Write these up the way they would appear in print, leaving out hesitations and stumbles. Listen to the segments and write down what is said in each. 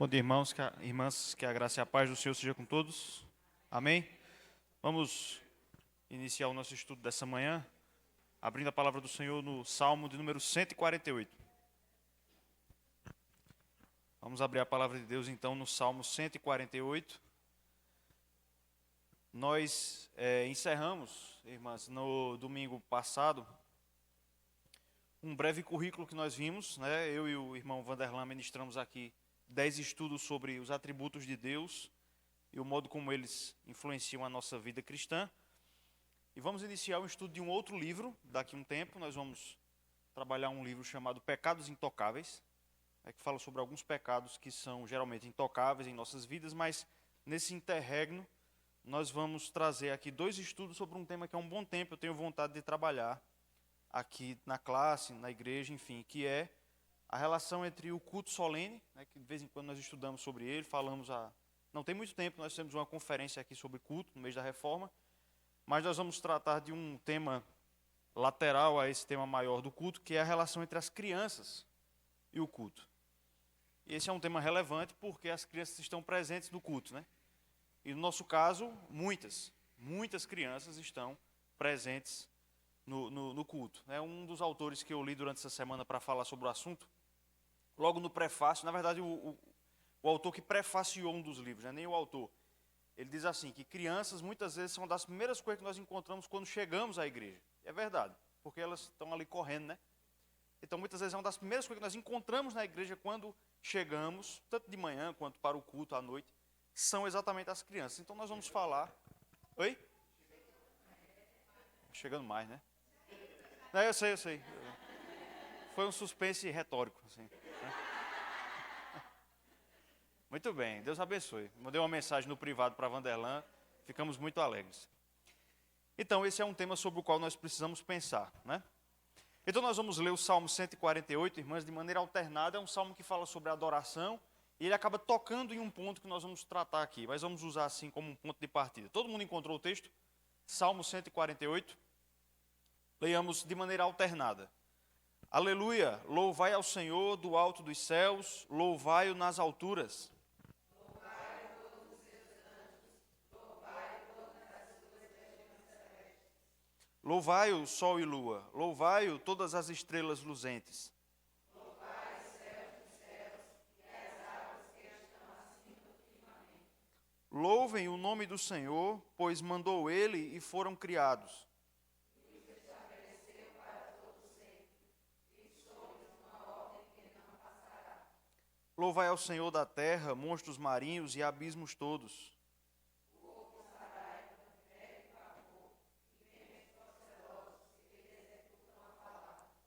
Bom dia, irmãos, irmãs, que a graça e a paz do Senhor seja com todos. Amém? Vamos iniciar o nosso estudo dessa manhã, abrindo a palavra do Senhor no Salmo de número 148. Vamos abrir a palavra de Deus então no Salmo 148. Nós encerramos, irmãs, no domingo passado, um breve currículo que nós vimos, né? Eu e o irmão Vanderlan ministramos aqui 10 estudos sobre os atributos de Deus e o modo como eles influenciam a nossa vida cristã. E vamos iniciar o estudo de um outro livro. Daqui a um tempo nós vamos trabalhar um livro chamado Pecados Intocáveis, que fala sobre alguns pecados que são geralmente intocáveis em nossas vidas, mas nesse interregno nós vamos trazer aqui 2 estudos sobre um tema que há um bom tempo eu tenho vontade de trabalhar aqui na classe, na igreja, enfim, que é a relação entre o culto solene, que de vez em quando nós estudamos sobre ele, não tem muito tempo, nós temos uma conferência aqui sobre culto, no mês da Reforma, mas nós vamos tratar de um tema lateral a esse tema maior do culto, que é a relação entre as crianças e o culto. E esse é um tema relevante porque as crianças estão presentes no culto, né? E no nosso caso, muitas crianças estão presentes no culto. Um dos autores que eu li durante essa semana para falar sobre o assunto, logo no prefácio, na verdade o autor que prefaciou um dos livros, nem o autor, ele diz assim, que crianças muitas vezes são das primeiras coisas que nós encontramos quando chegamos à igreja. É verdade, porque elas estão ali correndo, né? Então muitas vezes é uma das primeiras coisas que nós encontramos na igreja quando chegamos, tanto de manhã quanto para o culto à noite, são exatamente as crianças. Então nós vamos falar... Oi? Chegando mais, né? Não, eu sei. Foi um suspense retórico, assim. Muito bem, Deus abençoe. Mandei uma mensagem no privado para Vanderlan, ficamos muito alegres. Então, esse é um tema sobre o qual nós precisamos pensar, né? Então, nós vamos ler o Salmo 148, irmãs, de maneira alternada. É um salmo que fala sobre adoração e ele acaba tocando em um ponto que nós vamos tratar aqui, mas vamos usar assim como um ponto de partida. Todo mundo encontrou o texto? Salmo 148. Leiamos de maneira alternada. Aleluia, louvai ao Senhor do alto dos céus, louvai-o nas alturas. Louvai-o, sol e lua, louvai-o, todas as estrelas luzentes. Louvem o nome do Senhor, pois mandou ele e foram criados. Louvai ao Senhor da terra, monstros marinhos e abismos todos.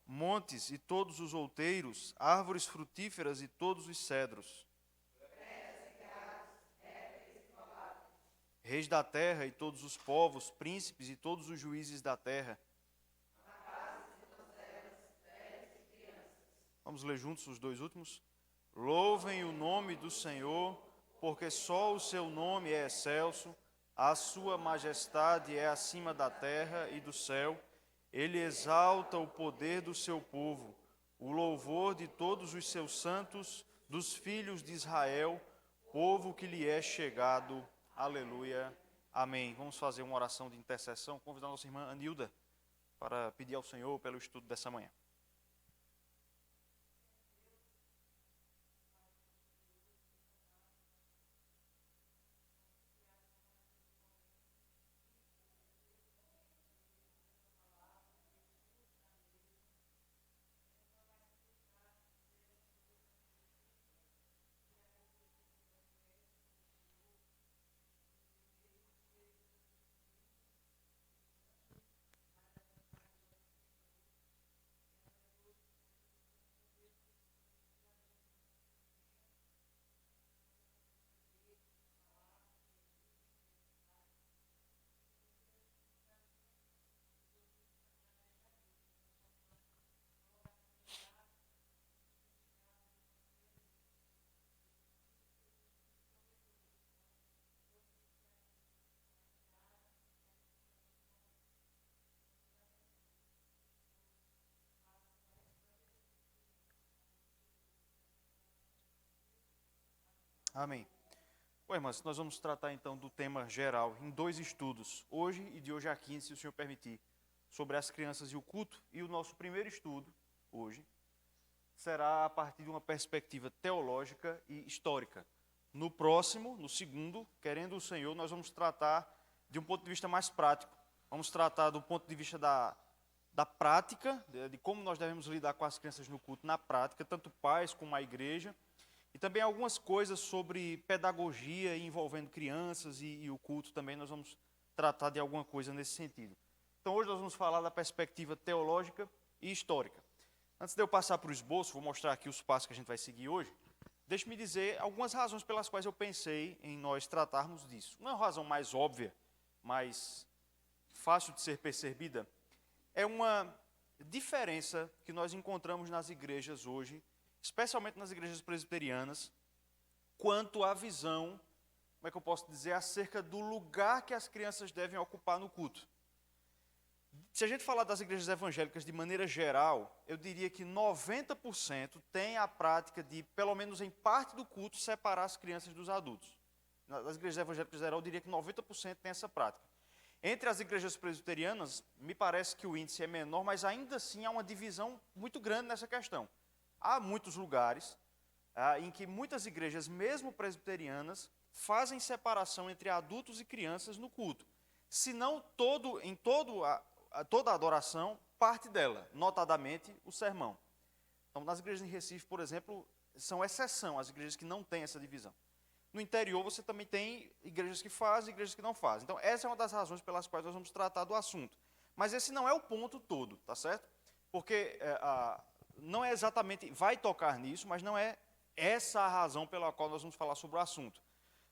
Montes e todos os outeiros, árvores frutíferas e todos os cedros. Reis da terra e todos os povos, príncipes e todos os juízes da terra. Vamos ler juntos os 2 últimos? Louvem o nome do Senhor, porque só o seu nome é excelso, a sua majestade é acima da terra e do céu. Ele exalta o poder do seu povo, o louvor de todos os seus santos, dos filhos de Israel, povo que lhe é chegado. Aleluia. Amém. Vamos fazer uma oração de intercessão, convidar a nossa irmã Anilda para pedir ao Senhor pelo estudo dessa manhã. Amém. Bom, irmãs, nós vamos tratar então do tema geral em 2 estudos, hoje e de hoje a 15, se o Senhor permitir, sobre as crianças e o culto. E o nosso primeiro estudo, hoje, será a partir de uma perspectiva teológica e histórica. No próximo, no segundo, querendo o Senhor, nós vamos tratar de um ponto de vista mais prático. Vamos tratar do ponto de vista da prática, de como nós devemos lidar com as crianças no culto na prática, tanto pais como a igreja. E também algumas coisas sobre pedagogia envolvendo crianças e o culto também, nós vamos tratar de alguma coisa nesse sentido. Então hoje nós vamos falar da perspectiva teológica e histórica. Antes de eu passar para o esboço, vou mostrar aqui os passos que a gente vai seguir hoje. Deixe-me dizer algumas razões pelas quais eu pensei em nós tratarmos disso. Uma razão mais óbvia, mais fácil de ser percebida, é uma diferença que nós encontramos nas igrejas hoje, especialmente nas igrejas presbiterianas, quanto à visão, como é que eu posso dizer, acerca do lugar que as crianças devem ocupar no culto. Se a gente falar das igrejas evangélicas de maneira geral, eu diria que 90% tem a prática de, pelo menos em parte do culto, separar as crianças dos adultos. Nas igrejas evangélicas em geral, eu diria que 90% tem essa prática. Entre as igrejas presbiterianas, me parece que o índice é menor, mas ainda assim há uma divisão muito grande nessa questão. Há muitos lugares em que muitas igrejas, mesmo presbiterianas, fazem separação entre adultos e crianças no culto. Se não toda a adoração, parte dela, notadamente o sermão. Então, nas igrejas em Recife, por exemplo, são exceção as igrejas que não têm essa divisão. No interior, você também tem igrejas que fazem e igrejas que não fazem. Então, essa é uma das razões pelas quais nós vamos tratar do assunto. Mas esse não é o ponto todo, tá certo? Porque não é exatamente, vai tocar nisso, mas não é essa a razão pela qual nós vamos falar sobre o assunto.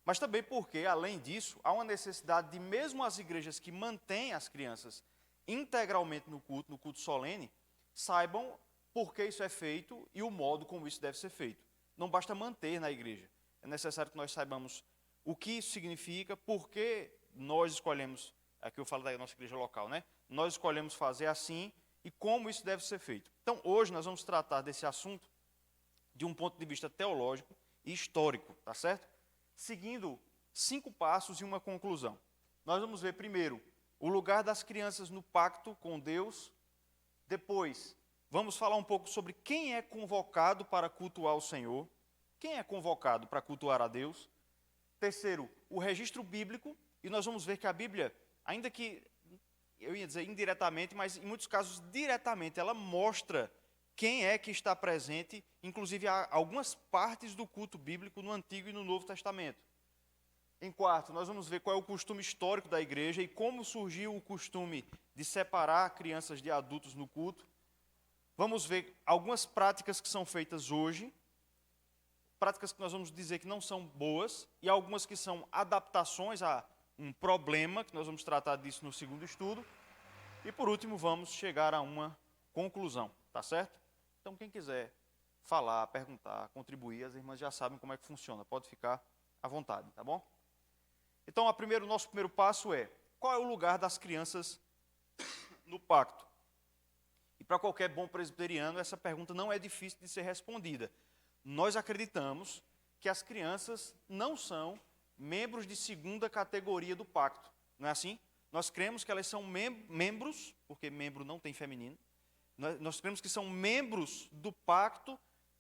Mas também porque, além disso, há uma necessidade de mesmo as igrejas que mantêm as crianças integralmente no culto solene, saibam por que isso é feito e o modo como isso deve ser feito. Não basta manter na igreja. É necessário que nós saibamos o que isso significa, por que nós escolhemos, aqui eu falo da nossa igreja local, né? Nós escolhemos fazer assim e como isso deve ser feito. Então, hoje nós vamos tratar desse assunto de um ponto de vista teológico e histórico, tá certo? Seguindo 5 passos e uma conclusão. Nós vamos ver primeiro o lugar das crianças no pacto com Deus. Depois, vamos falar um pouco sobre quem é convocado para cultuar o Senhor. Quem é convocado para cultuar a Deus? Terceiro, o registro bíblico. E nós vamos ver que a Bíblia, ainda que, eu ia dizer indiretamente, mas em muitos casos diretamente, ela mostra quem é que está presente. Inclusive, há algumas partes do culto bíblico no Antigo e no Novo Testamento. Em quarto, nós vamos ver qual é o costume histórico da igreja e como surgiu o costume de separar crianças de adultos no culto. Vamos ver algumas práticas que são feitas hoje, práticas que nós vamos dizer que não são boas, e algumas que são adaptações a um problema, que nós vamos tratar disso no segundo estudo. E por último, vamos chegar a uma conclusão, tá certo? Então, quem quiser falar, perguntar, contribuir, as irmãs já sabem como é que funciona, pode ficar à vontade, tá bom? Então, o nosso primeiro passo é, qual é o lugar das crianças no pacto? E para qualquer bom presbiteriano, essa pergunta não é difícil de ser respondida. Nós acreditamos que as crianças não são membros de segunda categoria do pacto, não é assim? Nós cremos que elas são membros, porque membro não tem feminino, nós cremos que são membros do pacto,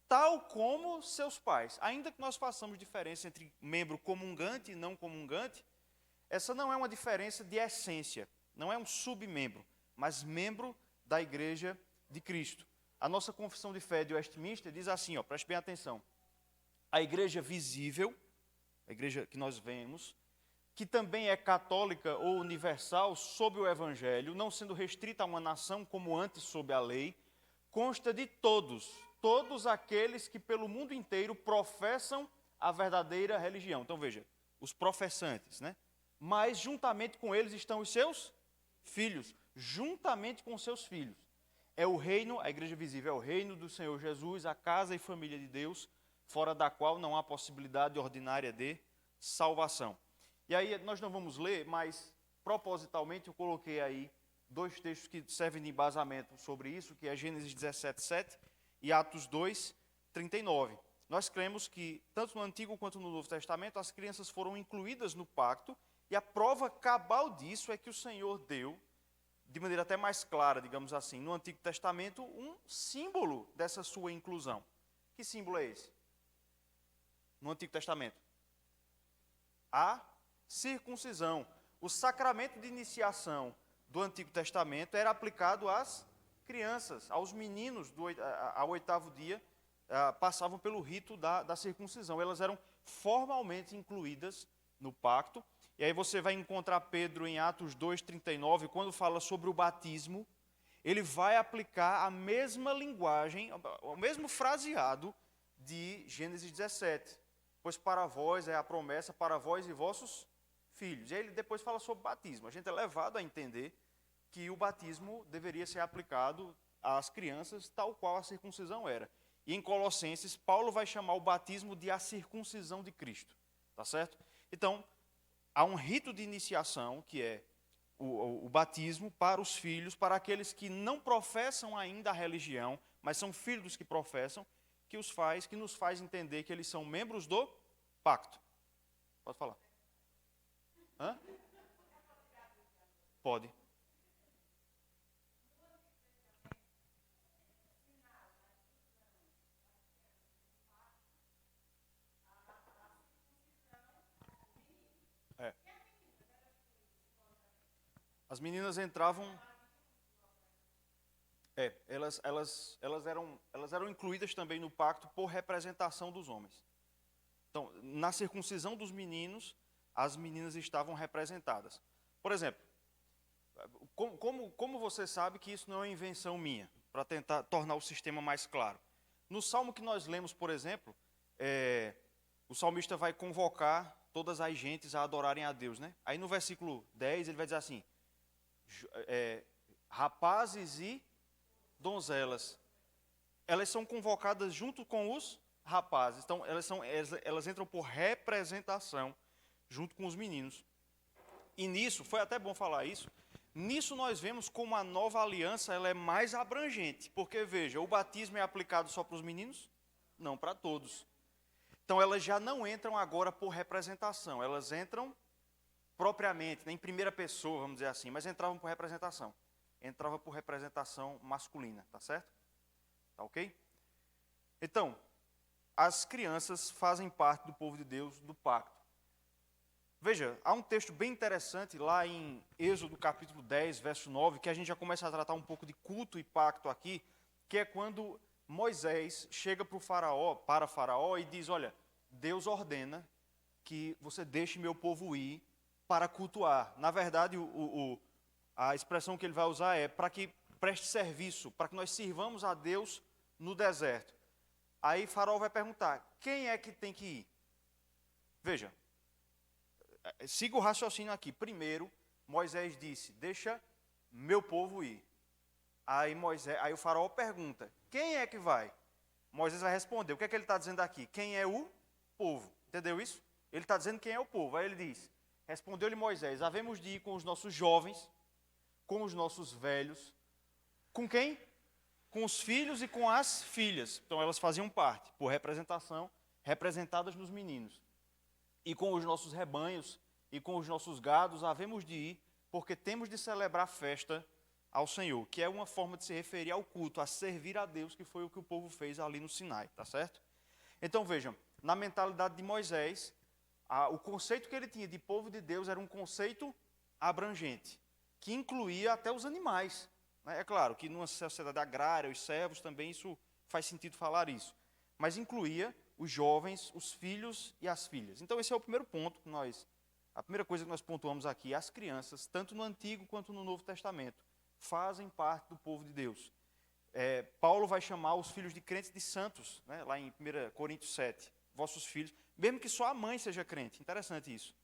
tal como seus pais. Ainda que nós façamos diferença entre membro comungante e não comungante, essa não é uma diferença de essência, não é um submembro, mas membro da Igreja de Cristo. A nossa confissão de fé de Westminster diz assim, preste bem atenção, a igreja visível, a igreja que nós vemos, que também é católica ou universal sob o Evangelho, não sendo restrita a uma nação como antes sob a lei, consta de todos aqueles que pelo mundo inteiro professam a verdadeira religião. Então veja, os professantes, né? Mas juntamente com eles estão os seus filhos, juntamente com seus filhos. É o reino, a igreja visível é o reino do Senhor Jesus, a casa e família de Deus, fora da qual não há possibilidade ordinária de salvação. E aí nós não vamos ler, mas propositalmente eu coloquei aí 2 textos que servem de embasamento sobre isso, que é Gênesis 17:7 e Atos 2:39. nós cremos que, tanto no Antigo quanto no Novo Testamento, as crianças foram incluídas no pacto, e a prova cabal disso é que o Senhor deu, de maneira até mais clara, digamos assim, no Antigo Testamento, um símbolo dessa sua inclusão. Que símbolo é esse? No Antigo Testamento? A circuncisão. O sacramento de iniciação do Antigo Testamento era aplicado às crianças, aos meninos ao 8º dia, passavam pelo rito da circuncisão. Elas eram formalmente incluídas no pacto. E aí você vai encontrar Pedro em Atos 2,39, quando fala sobre o batismo, ele vai aplicar a mesma linguagem, o mesmo fraseado de Gênesis 17. Pois para vós é a promessa, para vós e vossos filhos. E aí ele depois fala sobre batismo. A gente é levado a entender que o batismo deveria ser aplicado às crianças, tal qual a circuncisão era. E em Colossenses, Paulo vai chamar o batismo de a circuncisão de Cristo. Tá certo? Então, há um rito de iniciação, que é o batismo para os filhos, para aqueles que não professam ainda a religião, mas são filhos dos que professam, que nos faz entender que eles são membros do pacto. Pode falar. Hã? Pode. É. As meninas entravam. Elas eram incluídas também no pacto por representação dos homens. Então, na circuncisão dos meninos, as meninas estavam representadas. Por exemplo, como você sabe que isso não é uma invenção minha, para tentar tornar o sistema mais claro? No salmo que nós lemos, por exemplo, o salmista vai convocar todas as gentes a adorarem a Deus, né? Aí no versículo 10 ele vai dizer assim, rapazes e donzelas, elas são convocadas junto com os rapazes. Então, elas entram por representação junto com os meninos. E nisso, foi até bom falar isso, nisso nós vemos como a nova aliança ela é mais abrangente. Porque, veja, o batismo é aplicado só para os meninos? Não, para todos. Então, elas já não entram agora por representação, elas entram propriamente, em primeira pessoa, vamos dizer assim, mas entravam por representação. Entrava por representação masculina, tá certo? Tá ok? Então, as crianças fazem parte do povo de Deus, do pacto. Veja, há um texto bem interessante lá em Êxodo capítulo 10, verso 9, que a gente já começa a tratar um pouco de culto e pacto aqui, que é quando Moisés chega para Faraó e diz, olha, Deus ordena que você deixe meu povo ir para cultuar. Na verdade, a expressão que ele vai usar é para que preste serviço, para que nós sirvamos a Deus no deserto. Aí Faraó vai perguntar, quem é que tem que ir? Veja, siga o raciocínio aqui. Primeiro, Moisés disse, deixa meu povo ir. Aí o Faraó pergunta, quem é que vai? Moisés vai responder, o que é que ele está dizendo aqui? Quem é o povo? Entendeu isso? Ele está dizendo quem é o povo. Aí ele diz, respondeu-lhe Moisés, havemos de ir com os nossos jovens, com os nossos velhos, com quem? Com os filhos e com as filhas. Então elas faziam parte, por representação, representadas nos meninos. E com os nossos rebanhos e com os nossos gados, havemos de ir, porque temos de celebrar festa ao Senhor, que é uma forma de se referir ao culto, a servir a Deus, que foi o que o povo fez ali no Sinai, tá certo? Então vejam, na mentalidade de Moisés, o conceito que ele tinha de povo de Deus era um conceito abrangente, que incluía até os animais. É claro que numa sociedade agrária, os servos também, isso faz sentido falar isso. Mas incluía os jovens, os filhos e as filhas. Então esse é o primeiro ponto que a primeira coisa que nós pontuamos aqui, as crianças, tanto no Antigo quanto no Novo Testamento, fazem parte do povo de Deus. Paulo vai chamar os filhos de crentes de santos, né, lá em 1 Coríntios 7, vossos filhos, mesmo que só a mãe seja crente. Interessante isso.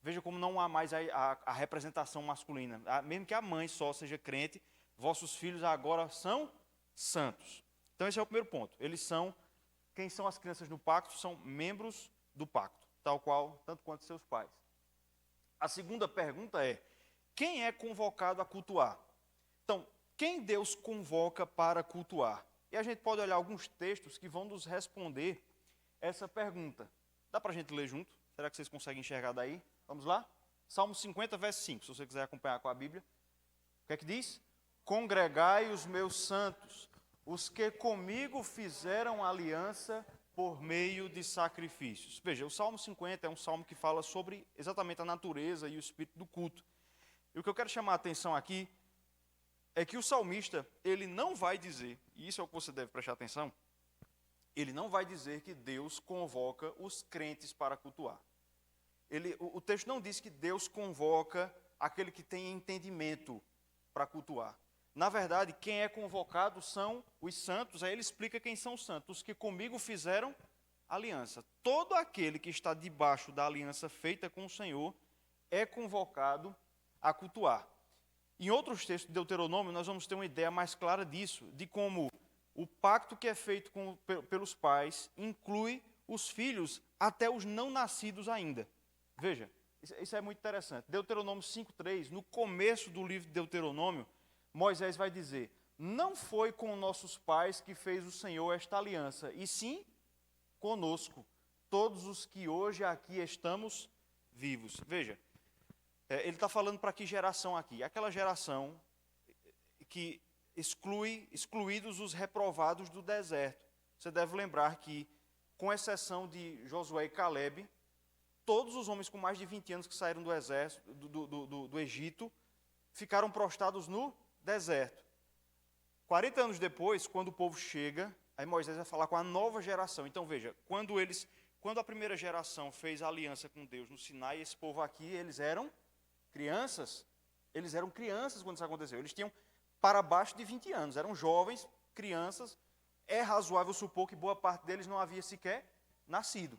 Veja como não há mais a representação masculina. Mesmo que a mãe só seja crente, vossos filhos agora são santos. Então esse é o primeiro ponto. Quem são as crianças no pacto? São membros do pacto, tanto quanto seus pais. A segunda pergunta é, quem é convocado a cultuar? Então, quem Deus convoca para cultuar? E a gente pode olhar alguns textos que vão nos responder essa pergunta. Dá para a gente ler junto? Será que vocês conseguem enxergar daí? Vamos lá? Salmo 50, verso 5, se você quiser acompanhar com a Bíblia. O que é que diz? Congregai os meus santos, os que comigo fizeram aliança por meio de sacrifícios. Veja, o Salmo 50 é um salmo que fala sobre exatamente a natureza e o espírito do culto. E o que eu quero chamar a atenção aqui é que o salmista, ele não vai dizer, e isso é o que você deve prestar atenção, ele não vai dizer que Deus convoca os crentes para cultuar. O texto não diz que Deus convoca aquele que tem entendimento para cultuar. Na verdade, quem é convocado são os santos, aí ele explica quem são os santos, os que comigo fizeram aliança. Todo aquele que está debaixo da aliança feita com o Senhor é convocado a cultuar. Em outros textos de Deuteronômio, nós vamos ter uma ideia mais clara disso, de como o pacto que é feito pelos pais inclui os filhos até os não nascidos ainda. Veja, isso é muito interessante. Deuteronômio 5,3, no começo do livro de Deuteronômio, Moisés vai dizer: não foi com nossos pais que fez o Senhor esta aliança, e sim conosco, todos os que hoje aqui estamos vivos. Veja, ele está falando para que geração aqui? Aquela geração que excluídos os reprovados do deserto. Você deve lembrar que, com exceção de Josué e Calebe, todos os homens com mais de 20 anos que saíram do exército, do Egito, ficaram prostrados no deserto. 40 anos depois, quando o povo chega, aí Moisés vai falar com a nova geração. Então veja, quando a primeira geração fez a aliança com Deus no Sinai, esse povo aqui, eles eram crianças. Eles eram crianças quando isso aconteceu. Eles tinham para baixo de 20 anos, eram jovens, crianças. É razoável supor que boa parte deles não havia sequer nascido.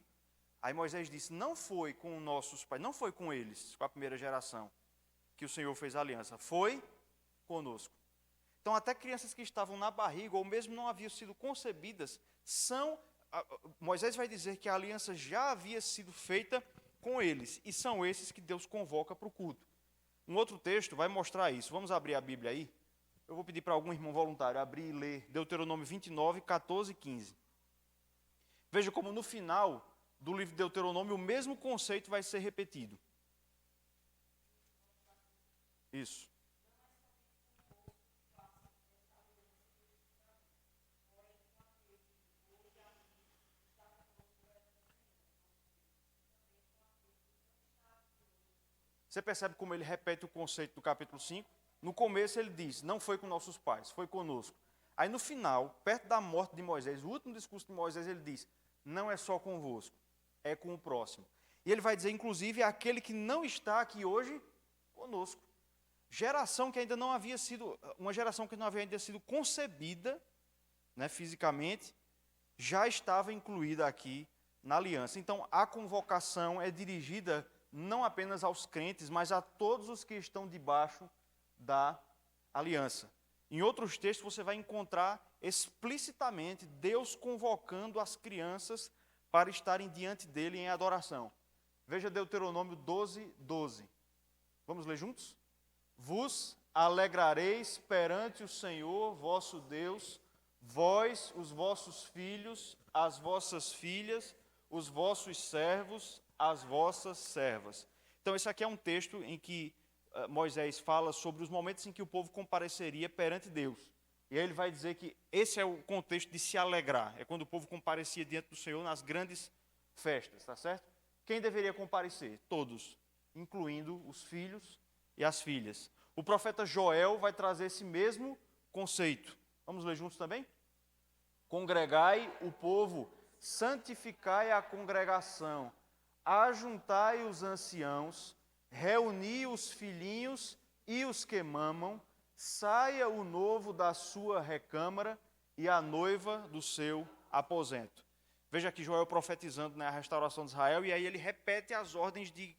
Aí Moisés disse: não foi com nossos pais, não foi com eles, com a primeira geração, que o Senhor fez a aliança, foi conosco. Então, até crianças que estavam na barriga, ou mesmo não haviam sido concebidas, Moisés vai dizer que a aliança já havia sido feita com eles, e são esses que Deus convoca para o culto. Um outro texto vai mostrar isso. Vamos abrir a Bíblia aí? Eu vou pedir para algum irmão voluntário abrir e ler Deuteronômio 29, 14 e 15. Veja como no final do livro de Deuteronômio o mesmo conceito vai ser repetido. Isso. Você percebe como ele repete o conceito do capítulo 5? No começo ele diz: não foi com nossos pais, foi conosco. Aí no final, perto da morte de Moisés, o último discurso de Moisés, ele diz: não é só convosco, é com o próximo. E ele vai dizer, inclusive, aquele que não está aqui hoje conosco. Geração que ainda não havia sido, uma geração que não havia ainda sido concebida, né, fisicamente, já estava incluída aqui na aliança. Então, a convocação é dirigida não apenas aos crentes, mas a todos os que estão debaixo da aliança. Em outros textos você vai encontrar explicitamente Deus convocando as crianças para estarem diante dele em adoração. Veja Deuteronômio 12, 12. Vamos ler juntos? Vos alegrareis perante o Senhor vosso Deus, vós, os vossos filhos, as vossas filhas, os vossos servos, as vossas servas. Então, esse aqui é um texto em que Moisés fala sobre os momentos em que o povo compareceria perante Deus. E aí ele vai dizer que esse é o contexto de se alegrar. É quando o povo comparecia diante do Senhor nas grandes festas, tá certo? Quem deveria comparecer? Todos, incluindo os filhos e as filhas. O profeta Joel vai trazer esse mesmo conceito. Vamos ler juntos também? Congregai o povo, santificai a congregação, ajuntai os anciãos, reuni os filhinhos e os que mamam, saia o novo da sua recâmara e a noiva do seu aposento. Veja aqui Joel profetizando, né, a restauração de Israel, e aí ele repete as ordens de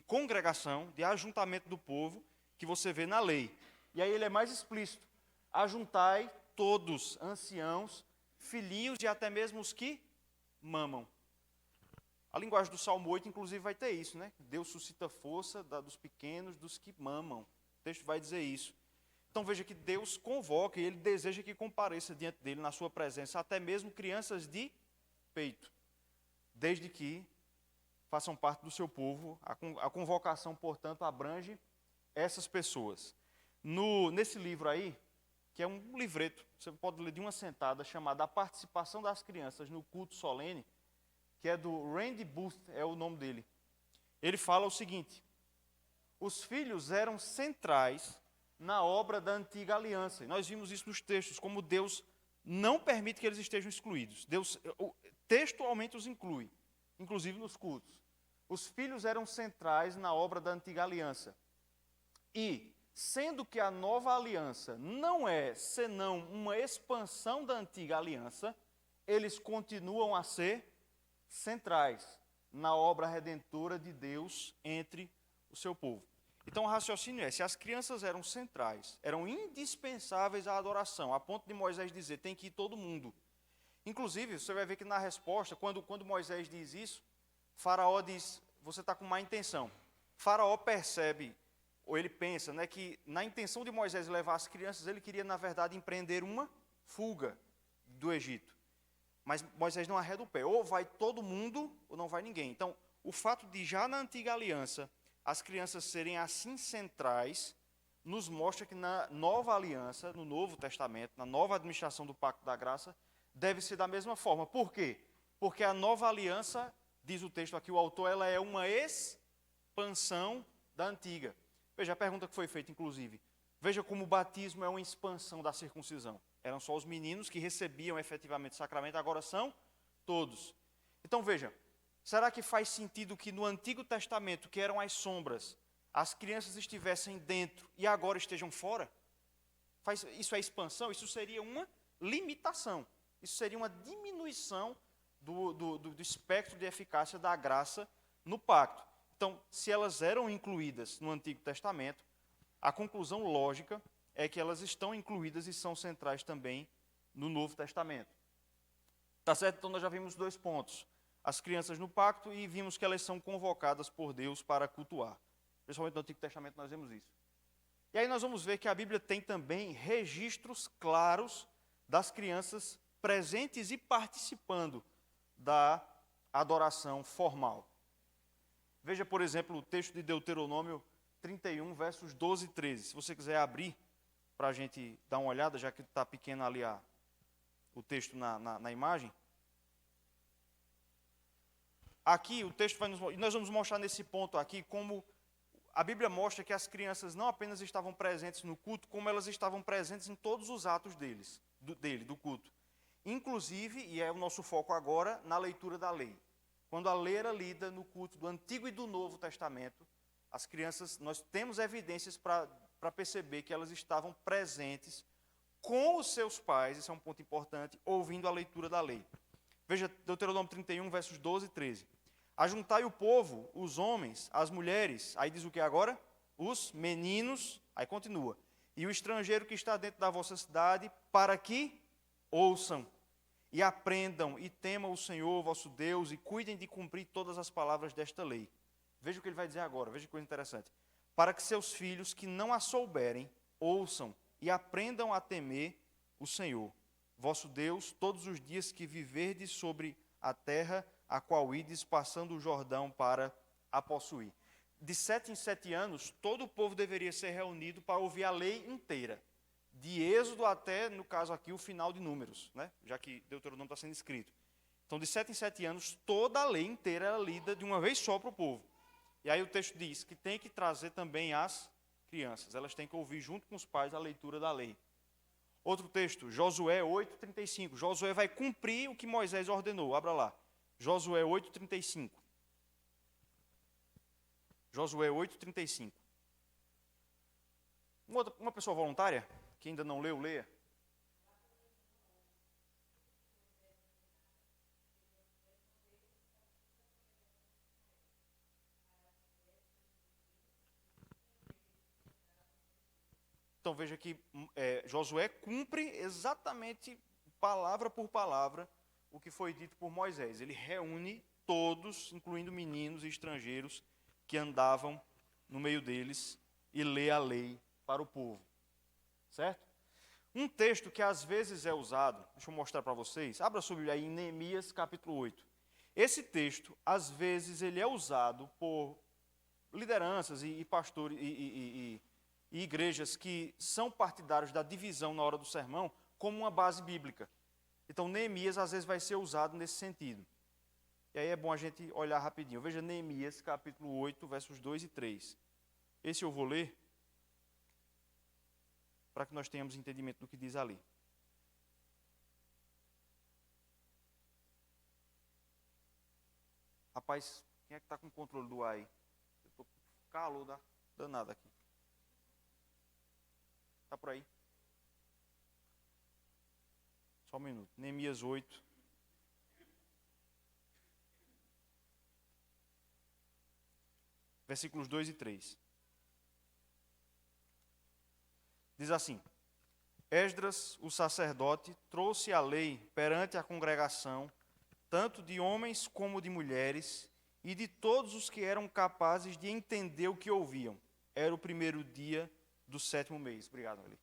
congregação, de ajuntamento do povo, que você vê na lei. E aí ele é mais explícito: ajuntai todos, anciãos, filhinhos e até mesmo os que mamam. A linguagem do Salmo 8, inclusive, vai ter isso, né? Deus suscita força dos pequenos, dos que mamam. O texto vai dizer isso. Então veja que Deus convoca e Ele deseja que compareça diante dele, na sua presença, até mesmo crianças de peito. desde que façam parte do seu povo. A convocação, portanto, abrange essas pessoas. Nesse livro aí, que é um livreto, você pode ler de uma sentada, chamado A Participação das Crianças no Culto Solene, que é do Randy Booth, é o nome dele. Ele fala o seguinte: os filhos eram centrais na obra da antiga aliança. E nós vimos isso nos textos, como Deus não permite que eles estejam excluídos. Deus textualmente os inclui, inclusive nos cultos. Os filhos eram centrais na obra da antiga aliança. E, sendo que a nova aliança não é senão uma expansão da antiga aliança, eles continuam a ser centrais na obra redentora de Deus entre o seu povo. Então o raciocínio é, se as crianças eram centrais, eram indispensáveis à adoração, a ponto de Moisés dizer, tem que ir todo mundo. Inclusive, você vai ver que na resposta, quando Moisés diz isso, Faraó diz, você está com má intenção. Faraó percebe, ou ele pensa, né, que na intenção de Moisés levar as crianças, ele queria, na verdade, empreender uma fuga do Egito. Mas Moisés não arreda o pé, ou vai todo mundo, ou não vai ninguém. Então, o fato de já na antiga aliança, as crianças serem assim centrais, nos mostra que na nova aliança, no Novo Testamento, na nova administração do Pacto da Graça, deve ser da mesma forma. Por quê? Porque a nova aliança, diz o texto aqui, o autor, ela é uma expansão da antiga. Veja a pergunta que foi feita, inclusive. Veja como o batismo é uma expansão da circuncisão. Eram só os meninos que recebiam efetivamente o sacramento, agora são todos. Então veja, será que faz sentido que no Antigo Testamento, que eram as sombras, as crianças estivessem dentro e agora estejam fora? Isso é expansão? Isso seria uma limitação. Isso seria uma diminuição do espectro de eficácia da graça no pacto. Então, se elas eram incluídas no Antigo Testamento, a conclusão lógica é que elas estão incluídas e são centrais também no Novo Testamento. Tá certo? Então, nós já vimos 2 pontos. As crianças no pacto e vimos que elas são convocadas por Deus para cultuar. Principalmente no Antigo Testamento nós vemos isso. E aí nós vamos ver que a Bíblia tem também registros claros das crianças presentes e participando da adoração formal. Veja, por exemplo, o texto de Deuteronômio 31, versos 12 e 13. Se você quiser abrir para a gente dar uma olhada, já que está pequeno ali o texto na imagem. Aqui o texto vai nós vamos mostrar nesse ponto aqui como a Bíblia mostra que as crianças não apenas estavam presentes no culto, como elas estavam presentes em todos os atos do culto. Inclusive, e é o nosso foco agora, na leitura da lei. Quando a lei era lida no culto do Antigo e do Novo Testamento, as crianças, nós temos evidências para perceber que elas estavam presentes com os seus pais, isso é um ponto importante, ouvindo a leitura da lei. Veja, Deuteronômio 31, versos 12 e 13. Ajuntai o povo, os homens, as mulheres, aí diz o que agora? Os meninos, aí continua. E o estrangeiro que está dentro da vossa cidade, para que ouçam e aprendam e temam o Senhor, vosso Deus, e cuidem de cumprir todas as palavras desta lei. Veja o que ele vai dizer agora, veja que coisa interessante. Para que seus filhos que não a souberem, ouçam e aprendam a temer o Senhor, vosso Deus, todos os dias que viverdes sobre a terra, a qual ides passando o Jordão para a possuir. De 7 em 7 anos, todo o povo deveria ser reunido para ouvir a lei inteira. De Êxodo até, no caso aqui, o final de Números, né? Já que Deuteronômio está sendo escrito. Então, de 7 em 7 anos, toda a lei inteira era lida de uma vez só para o povo. E aí o texto diz que tem que trazer também as crianças. Elas têm que ouvir junto com os pais a leitura da lei. Outro texto, Josué 8:35. Josué vai cumprir o que Moisés ordenou. Abra lá. Josué 8:35. Josué 8:35. Uma pessoa voluntária, que ainda não leu, leia. Então veja que Josué cumpre exatamente, palavra por palavra, o que foi dito por Moisés. Ele reúne todos, incluindo meninos e estrangeiros, que andavam no meio deles e lê a lei para o povo. Certo? Um texto que às vezes é usado, deixa eu mostrar para vocês, abra sua Bíblia aí em Neemias capítulo 8. Esse texto, às vezes, ele é usado por lideranças e pastores e igrejas que são partidários da divisão na hora do sermão como uma base bíblica. Então, Neemias, às vezes, vai ser usado nesse sentido. E aí é bom a gente olhar rapidinho. Veja Neemias, capítulo 8, versos 2 e 3. Esse eu vou ler para que nós tenhamos entendimento do que diz ali. Rapaz, quem é que está com o controle do ar aí? Eu estou com calor danado aqui. Está por aí? Só um minuto. Neemias 8. Versículos 2 e 3. Diz assim: Esdras, o sacerdote, trouxe a lei perante a congregação, tanto de homens como de mulheres, e de todos os que eram capazes de entender o que ouviam. Era o primeiro dia do 7º mês. Obrigado, Ali.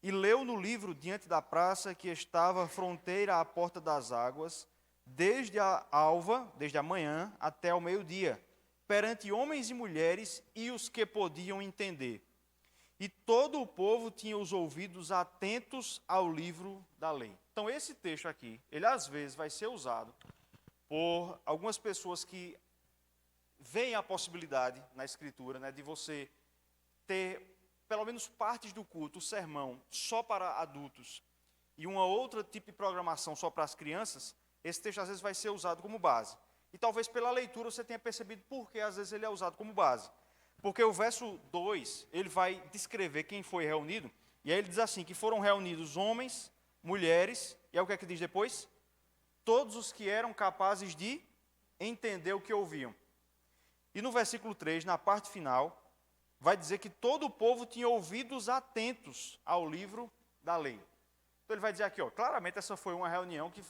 E leu no livro diante da praça que estava fronteira à porta das águas, desde a alva, desde a manhã, até ao meio-dia, perante homens e mulheres e os que podiam entender. E todo o povo tinha os ouvidos atentos ao livro da lei. Então, esse texto aqui, ele às vezes vai ser usado por algumas pessoas que veem a possibilidade na Escritura, né, de você ter pelo menos partes do culto, o sermão, só para adultos e uma outra tipo de programação só para as crianças. Esse texto às vezes vai ser usado como base. E talvez pela leitura você tenha percebido por que às vezes ele é usado como base. Porque o verso 2, ele vai descrever quem foi reunido, e aí ele diz assim, que foram reunidos homens, mulheres, e aí o que é que diz depois? Todos os que eram capazes de entender o que ouviam. E no versículo 3, na parte final, vai dizer que todo o povo tinha ouvidos atentos ao livro da lei. Então ele vai dizer aqui, ó, claramente essa foi uma reunião que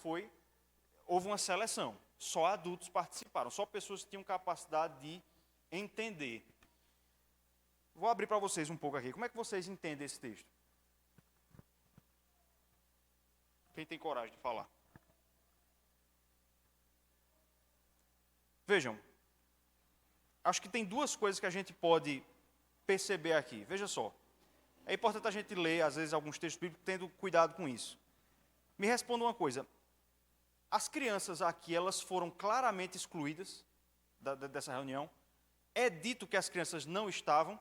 houve uma seleção, só adultos participaram, só pessoas que tinham capacidade de entender. Vou abrir para vocês um pouco aqui. Como é que vocês entendem esse texto? Quem tem coragem de falar? Vejam, acho que tem duas coisas que a gente pode perceber aqui. Veja só. É importante a gente ler, às vezes, alguns textos bíblicos, tendo cuidado com isso. Me responda uma coisa. As crianças aqui, elas foram claramente excluídas dessa reunião? É dito que as crianças não estavam?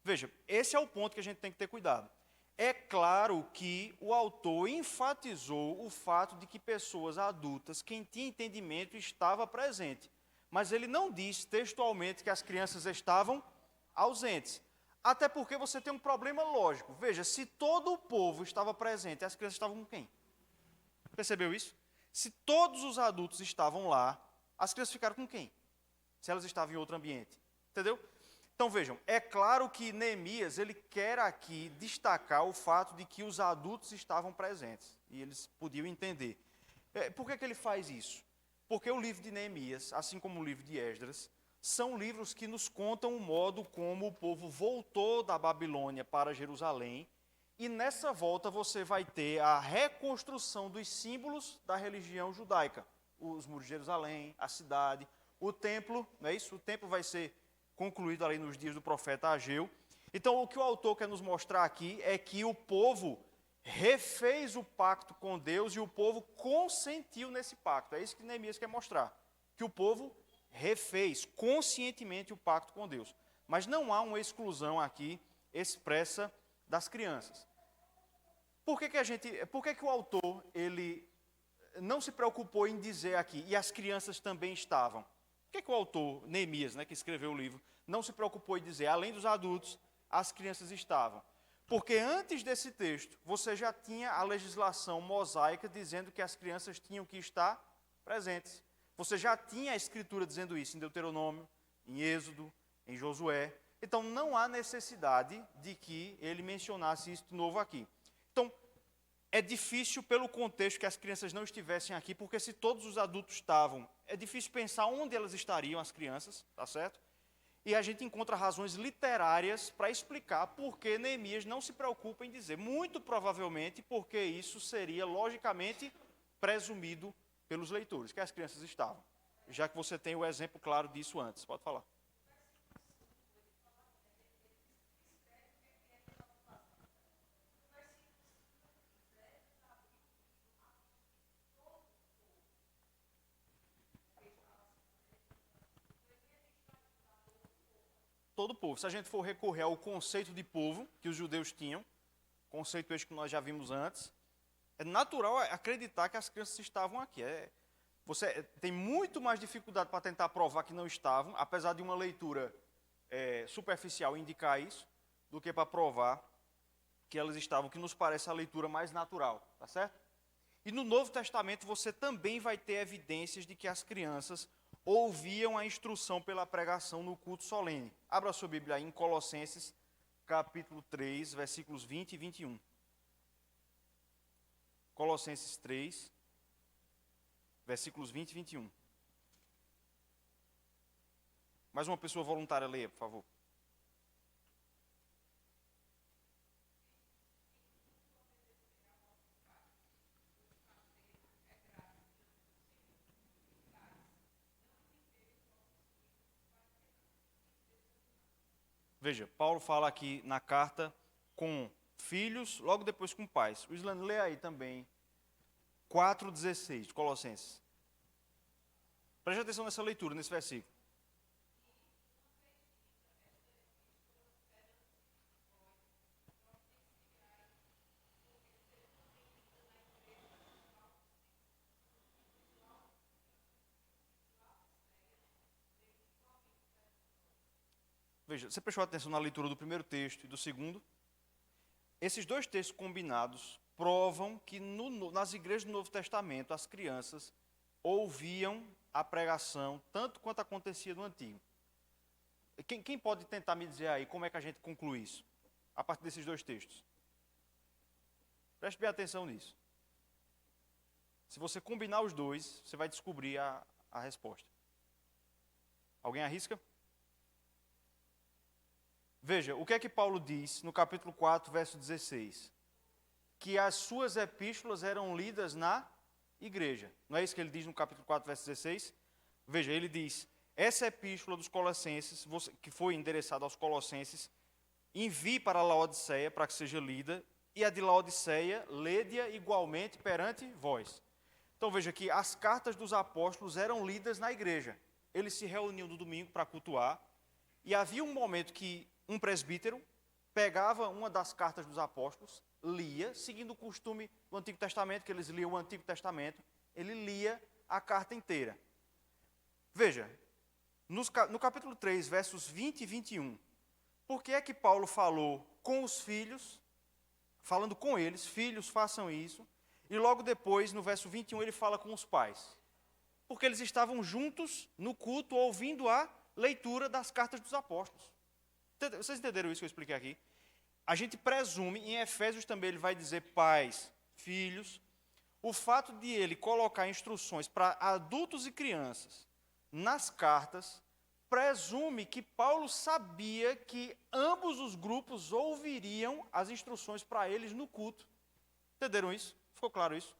Veja, esse é o ponto que a gente tem que ter cuidado. É claro que o autor enfatizou o fato de que pessoas adultas, quem tinha entendimento, estava presente. Mas ele não diz textualmente que as crianças estavam ausentes. Até porque você tem um problema lógico. Veja, se todo o povo estava presente, as crianças estavam com quem? Percebeu isso? Se todos os adultos estavam lá, as crianças ficaram com quem? Se elas estavam em outro ambiente. Entendeu? Então vejam, é claro que Neemias, ele quer aqui destacar o fato de que os adultos estavam presentes. E eles podiam entender. Por que ele faz isso? Porque o livro de Neemias, assim como o livro de Esdras, são livros que nos contam o modo como o povo voltou da Babilônia para Jerusalém. E nessa volta você vai ter a reconstrução dos símbolos da religião judaica. Os muros de Jerusalém, a cidade, o templo, não é isso? O templo vai ser concluído ali nos dias do profeta Ageu. Então, o que o autor quer nos mostrar aqui é que o povo refez o pacto com Deus e o povo consentiu nesse pacto. É isso que Neemias quer mostrar, que o povo refez conscientemente o pacto com Deus. Mas não há uma exclusão aqui expressa das crianças. Por que o autor ele não se preocupou em dizer aqui, e as crianças também estavam? Por que o autor, Neemias, que escreveu o livro, não se preocupou em dizer, além dos adultos, as crianças estavam? Porque antes desse texto, você já tinha a legislação mosaica dizendo que as crianças tinham que estar presentes. Você já tinha a escritura dizendo isso em Deuteronômio, em Êxodo, em Josué. Então, não há necessidade de que ele mencionasse isso de novo aqui. Então, é difícil pelo contexto que as crianças não estivessem aqui, porque se todos os adultos estavam, é difícil pensar onde elas estariam, as crianças, tá certo? E a gente encontra razões literárias para explicar por que Neemias não se preocupa em dizer. Muito provavelmente porque isso seria, logicamente, presumido pelos leitores, que as crianças estavam. Já que você tem o exemplo claro disso antes. Pode falar. Todo o povo. Se a gente for recorrer ao conceito de povo que os judeus tinham, conceito este que nós já vimos antes, é natural acreditar que as crianças estavam aqui. Você tem muito mais dificuldade para tentar provar que não estavam, apesar de uma leitura superficial indicar isso, do que para provar que elas estavam, que nos parece a leitura mais natural, tá certo? E no Novo Testamento você também vai ter evidências de que as crianças ouviam a instrução pela pregação no culto solene. Abra a sua Bíblia aí em Colossenses, capítulo 3, versículos 20 e 21. Colossenses 3, versículos 20 e 21. Mais uma pessoa voluntária, leia, por favor. Veja, Paulo fala aqui na carta com filhos, logo depois com pais. O Islã lê aí também 4,16 de Colossenses. Preste atenção nessa leitura, nesse versículo. Veja, você prestou atenção na leitura do primeiro texto e do segundo? Esses dois textos combinados provam que nas igrejas do Novo Testamento as crianças ouviam a pregação tanto quanto acontecia no Antigo. Quem pode tentar me dizer aí como é que a gente conclui isso? A partir desses dois textos. Preste bem atenção nisso. Se você combinar os dois, você vai descobrir a resposta. Alguém arrisca? Veja, o que é que Paulo diz no capítulo 4, verso 16? Que as suas epístolas eram lidas na igreja. Não é isso que ele diz no capítulo 4, verso 16? Veja, ele diz, essa epístola dos Colossenses, que foi endereçada aos Colossenses, envie para a Laodiceia para que seja lida, e a de Laodiceia, lede-a igualmente perante vós. Então veja que as cartas dos apóstolos eram lidas na igreja. Eles se reuniam no domingo para cultuar, e havia um momento que um presbítero pegava uma das cartas dos apóstolos, lia, seguindo o costume do Antigo Testamento, que eles liam o Antigo Testamento, ele lia a carta inteira. Veja, no capítulo 3, versos 20 e 21, por que é que Paulo falou com os filhos, falando com eles, filhos, façam isso, e logo depois, no verso 21, ele fala com os pais? Porque eles estavam juntos no culto, ouvindo a leitura das cartas dos apóstolos. Vocês entenderam isso que eu expliquei aqui? A gente presume, em Efésios também ele vai dizer pais, filhos, o fato de ele colocar instruções para adultos e crianças nas cartas, presume que Paulo sabia que ambos os grupos ouviriam as instruções para eles no culto. Entenderam isso? Ficou claro isso?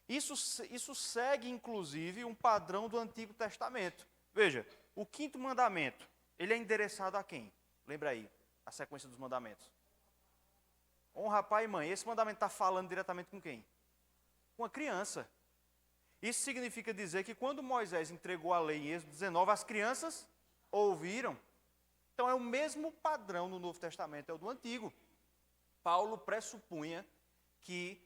Isso segue, inclusive, um padrão do Antigo Testamento. Veja, o quinto mandamento, ele é endereçado a quem? Lembra aí, a sequência dos mandamentos. Honra pai e mãe. Esse mandamento está falando diretamente com quem? Com a criança. Isso significa dizer que quando Moisés entregou a lei em Êxodo 19, as crianças ouviram. Então é o mesmo padrão no Novo Testamento, é o do Antigo. Paulo pressupunha que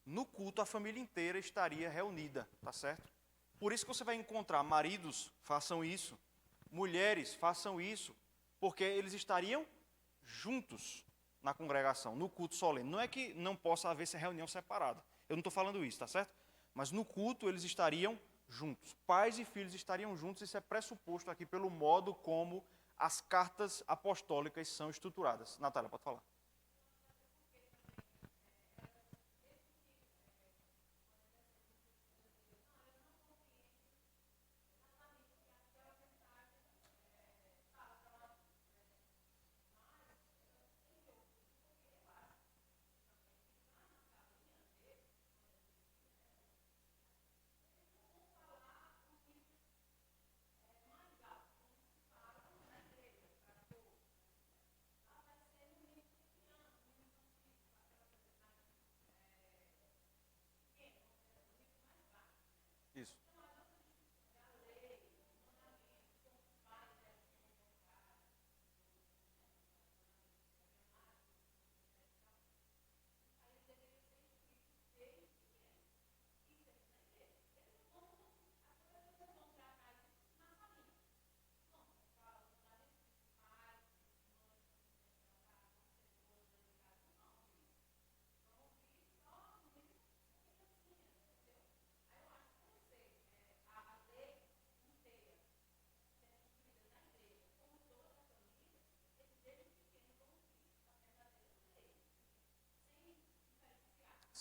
no culto a família inteira estaria reunida, tá certo? Por isso que você vai encontrar maridos, façam isso, mulheres, façam isso, porque eles estariam juntos na congregação, no culto solene. Não é que não possa haver essa reunião separada. Eu não estou falando isso, tá certo? Mas no culto eles estariam juntos. Pais e filhos estariam juntos. Isso é pressuposto aqui pelo modo como as cartas apostólicas são estruturadas. Natália, pode falar.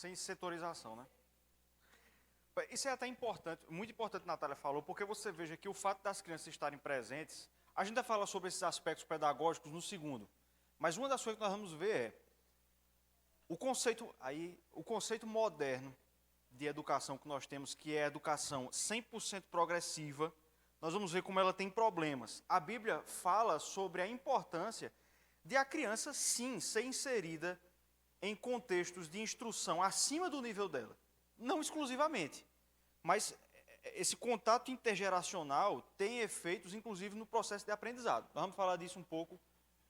sem setorização, né? Isso é até importante, muito importante, Natália falou, porque você veja que o fato das crianças estarem presentes, a gente vai falar sobre esses aspectos pedagógicos no segundo, mas uma das coisas que nós vamos ver é o conceito moderno de educação que nós temos, que é a educação 100% progressiva, nós vamos ver como ela tem problemas. A Bíblia fala sobre a importância de a criança, sim, ser inserida em contextos de instrução acima do nível dela. Não exclusivamente, mas esse contato intergeracional tem efeitos, inclusive, no processo de aprendizado. Nós vamos falar disso um pouco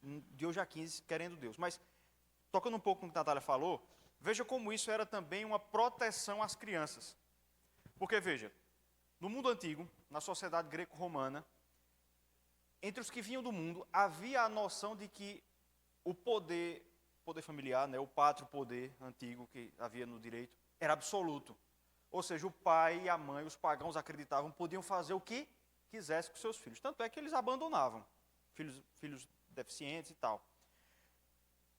de hoje a 15, querendo Deus. Mas, tocando um pouco no que a Natália falou, veja como isso era também uma proteção às crianças. Porque, veja, no mundo antigo, na sociedade greco-romana, entre os que vinham do mundo, havia a noção de que o poder familiar, né, o pátrio poder antigo que havia no direito, era absoluto. Ou seja, o pai e a mãe, os pagãos acreditavam, podiam fazer o que quisessem com seus filhos. Tanto é que eles abandonavam filhos deficientes e tal.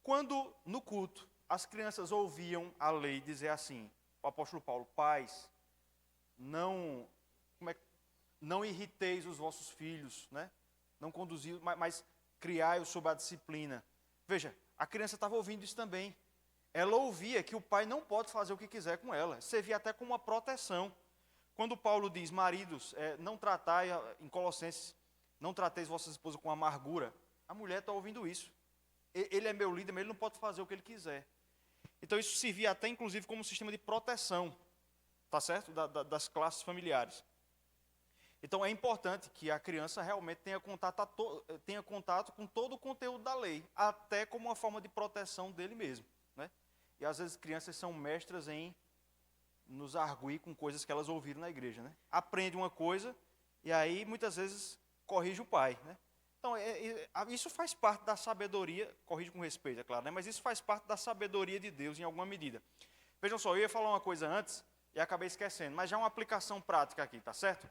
Quando, no culto, as crianças ouviam a lei dizer assim, o apóstolo Paulo, pais, não irriteis os vossos filhos, né? Não conduzi, mas criai-os sob a disciplina. Veja, a criança estava ouvindo isso também. Ela ouvia que o pai não pode fazer o que quiser com ela. Servia até como uma proteção. Quando Paulo diz, maridos, não tratai, em Colossenses, não trateis vossas esposas com amargura, a mulher está ouvindo isso. Ele é meu líder, mas ele não pode fazer o que ele quiser. Então isso servia até, inclusive, como um sistema de proteção, tá certo? Das classes familiares. Então é importante que a criança realmente tenha contato com todo o conteúdo da lei, até como uma forma de proteção dele mesmo, né? E às vezes crianças são mestras em nos arguir com coisas que elas ouviram na igreja, né? Aprende uma coisa e aí muitas vezes corrige o pai, né? Então isso faz parte da sabedoria, corrige com respeito, é claro, né? Mas isso faz parte da sabedoria de Deus em alguma medida. Vejam só, eu ia falar uma coisa antes e acabei esquecendo, mas já é uma aplicação prática aqui, tá certo?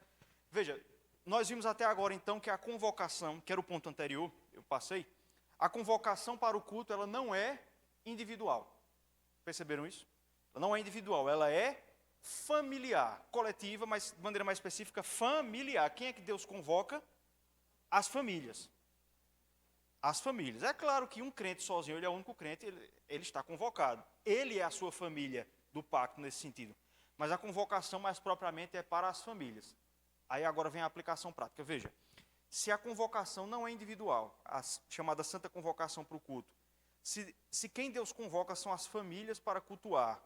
Veja, nós vimos até agora então que a convocação, que era o ponto anterior, eu passei, a convocação para o culto, ela não é individual. Perceberam isso? Ela não é individual, ela é familiar, coletiva, mas de maneira mais específica, familiar. Quem é que Deus convoca? As famílias. As famílias. É claro que um crente sozinho, ele é o único crente, ele está convocado. Ele é a sua família do pacto nesse sentido. Mas a convocação mais propriamente é para as famílias. Aí agora vem a aplicação prática. Veja, se a convocação não é individual, a chamada santa convocação para o culto, se quem Deus convoca são as famílias para cultuar,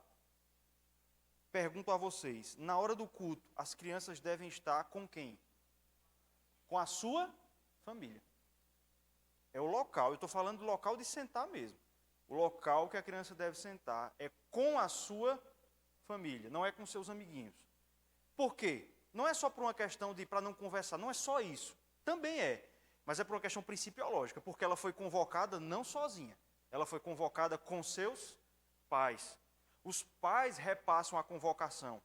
pergunto a vocês, na hora do culto, as crianças devem estar com quem? Com a sua família. É o local, eu estou falando do local de sentar mesmo. O local que a criança deve sentar é com a sua família, não é com seus amiguinhos. Por quê? Não é só por uma questão de para não conversar, não é só isso. Também é, mas é por uma questão principiológica, porque ela foi convocada não sozinha. Ela foi convocada com seus pais. Os pais repassam a convocação.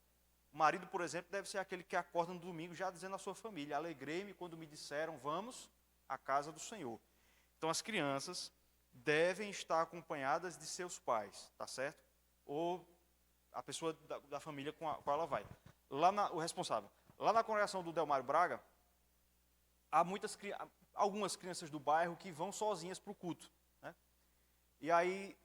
O marido, por exemplo, deve ser aquele que acorda no domingo já dizendo à sua família, alegrei-me quando me disseram, vamos à casa do Senhor. Então as crianças devem estar acompanhadas de seus pais, tá certo? Ou a pessoa da família com a qual ela vai. O responsável. Lá na congregação do Delmário Braga, há algumas crianças do bairro que vão sozinhas para o culto, né? E aí,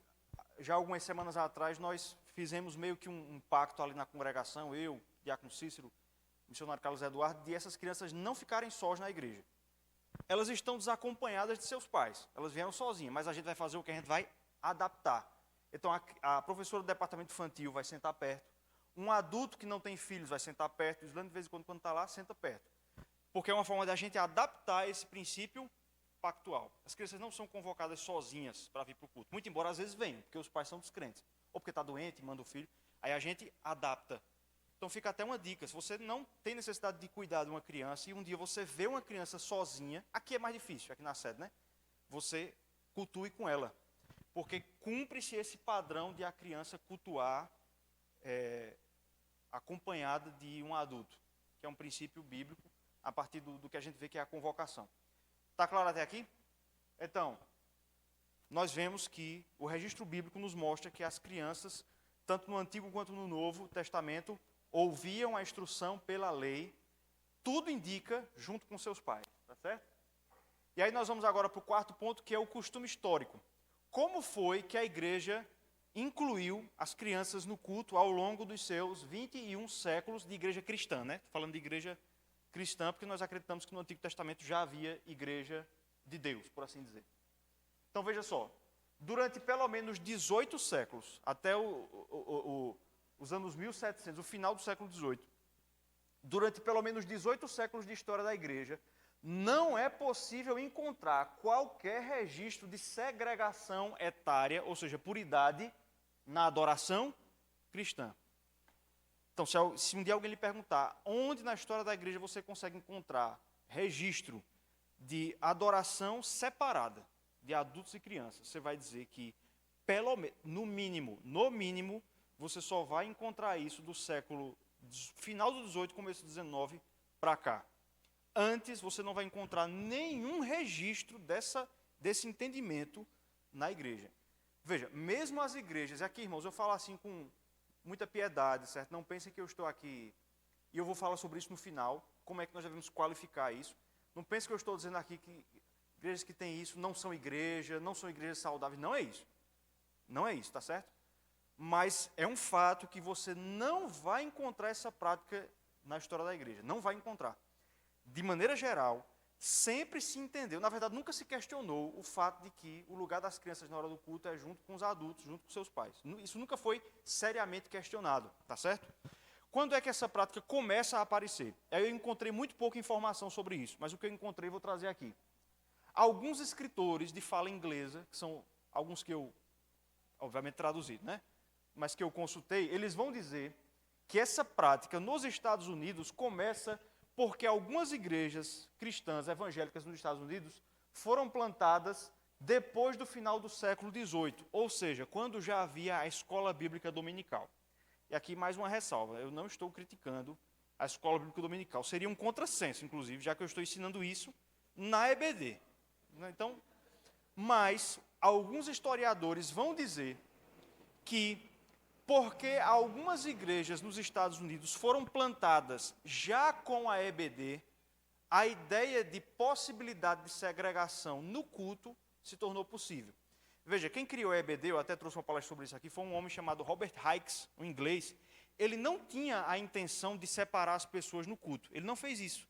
já algumas semanas atrás, nós fizemos meio que um pacto ali na congregação, eu, Diácono Cícero, missionário Carlos Eduardo, de essas crianças não ficarem sós na igreja. Elas estão desacompanhadas de seus pais, elas vieram sozinhas, mas a gente vai fazer o que? A gente vai adaptar. Então, a professora do departamento infantil vai sentar perto, um adulto que não tem filhos vai sentar perto, o Islândia, de vez em quando está lá, senta perto. Porque é uma forma da gente adaptar esse princípio pactual. As crianças não são convocadas sozinhas para vir para o culto. Muito embora às vezes venham, porque os pais são descrentes. Ou porque está doente, manda o filho. Aí a gente adapta. Então fica até uma dica. Se você não tem necessidade de cuidar de uma criança e um dia você vê uma criança sozinha, aqui é mais difícil, aqui na sede, né? Você cultue com ela. Porque cumpre-se esse padrão de a criança cultuar acompanhada de um adulto, que é um princípio bíblico, a partir do que a gente vê que é a convocação. Está claro até aqui? Então, nós vemos que o registro bíblico nos mostra que as crianças tanto no Antigo quanto no Novo Testamento, ouviam a instrução pela lei, tudo indica junto com seus pais, tá certo? E aí nós vamos agora para o quarto ponto, que é o costume histórico. Como foi que a igreja incluiu as crianças no culto ao longo dos seus 21 séculos de igreja cristã, né? Estou falando de igreja cristã porque nós acreditamos que no Antigo Testamento já havia igreja de Deus, por assim dizer. Então veja só, durante pelo menos 18 séculos, até os anos 1700, o final do século XVIII, durante pelo menos 18 séculos de história da igreja, não é possível encontrar qualquer registro de segregação etária, ou seja, por idade, na adoração cristã. Então, se um dia alguém lhe perguntar onde na história da igreja você consegue encontrar registro de adoração separada de adultos e crianças, você vai dizer que, no mínimo, você só vai encontrar isso do século final do 18, começo do 19 para cá. Antes, você não vai encontrar nenhum registro desse entendimento na igreja. Veja, mesmo as igrejas, e aqui, irmãos, eu falo assim com muita piedade, certo? Não pensem que eu estou aqui, e eu vou falar sobre isso no final, como é que nós devemos qualificar isso. Não pensem que eu estou dizendo aqui que igrejas que têm isso não são igrejas saudáveis. Não é isso. Não é isso, tá certo? Mas é um fato que você não vai encontrar essa prática na história da igreja. Não vai encontrar. De maneira geral, sempre se entendeu, na verdade nunca se questionou o fato de que o lugar das crianças na hora do culto é junto com os adultos, junto com seus pais. Isso nunca foi seriamente questionado, tá certo? Quando é que essa prática começa a aparecer? Eu encontrei muito pouca informação sobre isso, mas o que eu encontrei vou trazer aqui. Alguns escritores de fala inglesa, que são alguns que eu, obviamente traduzido, né? Mas que eu consultei, eles vão dizer que essa prática nos Estados Unidos começa porque algumas igrejas cristãs evangélicas nos Estados Unidos foram plantadas depois do final do século XVIII, ou seja, quando já havia a escola bíblica dominical. E aqui mais uma ressalva, eu não estou criticando a escola bíblica dominical, seria um contrassenso, inclusive, já que eu estou ensinando isso na EBD. Então, mas alguns historiadores vão dizer que porque algumas igrejas nos Estados Unidos foram plantadas já com a EBD, a ideia de possibilidade de segregação no culto se tornou possível. Veja, quem criou a EBD, eu até trouxe uma palestra sobre isso aqui, foi um homem chamado Robert Hicks, um inglês. Ele não tinha a intenção de separar as pessoas no culto, ele não fez isso.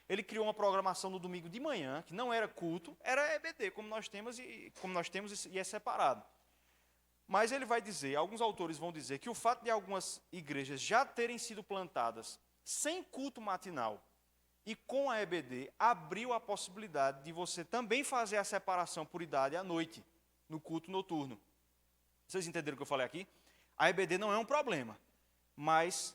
Ele criou uma programação no domingo de manhã, que não era culto, era EBD, como nós temos e é separado. Mas ele vai dizer, alguns autores vão dizer, que o fato de algumas igrejas já terem sido plantadas sem culto matinal e com a EBD, abriu a possibilidade de você também fazer a separação por idade à noite, no culto noturno. Vocês entenderam o que eu falei aqui? A EBD não é um problema, mas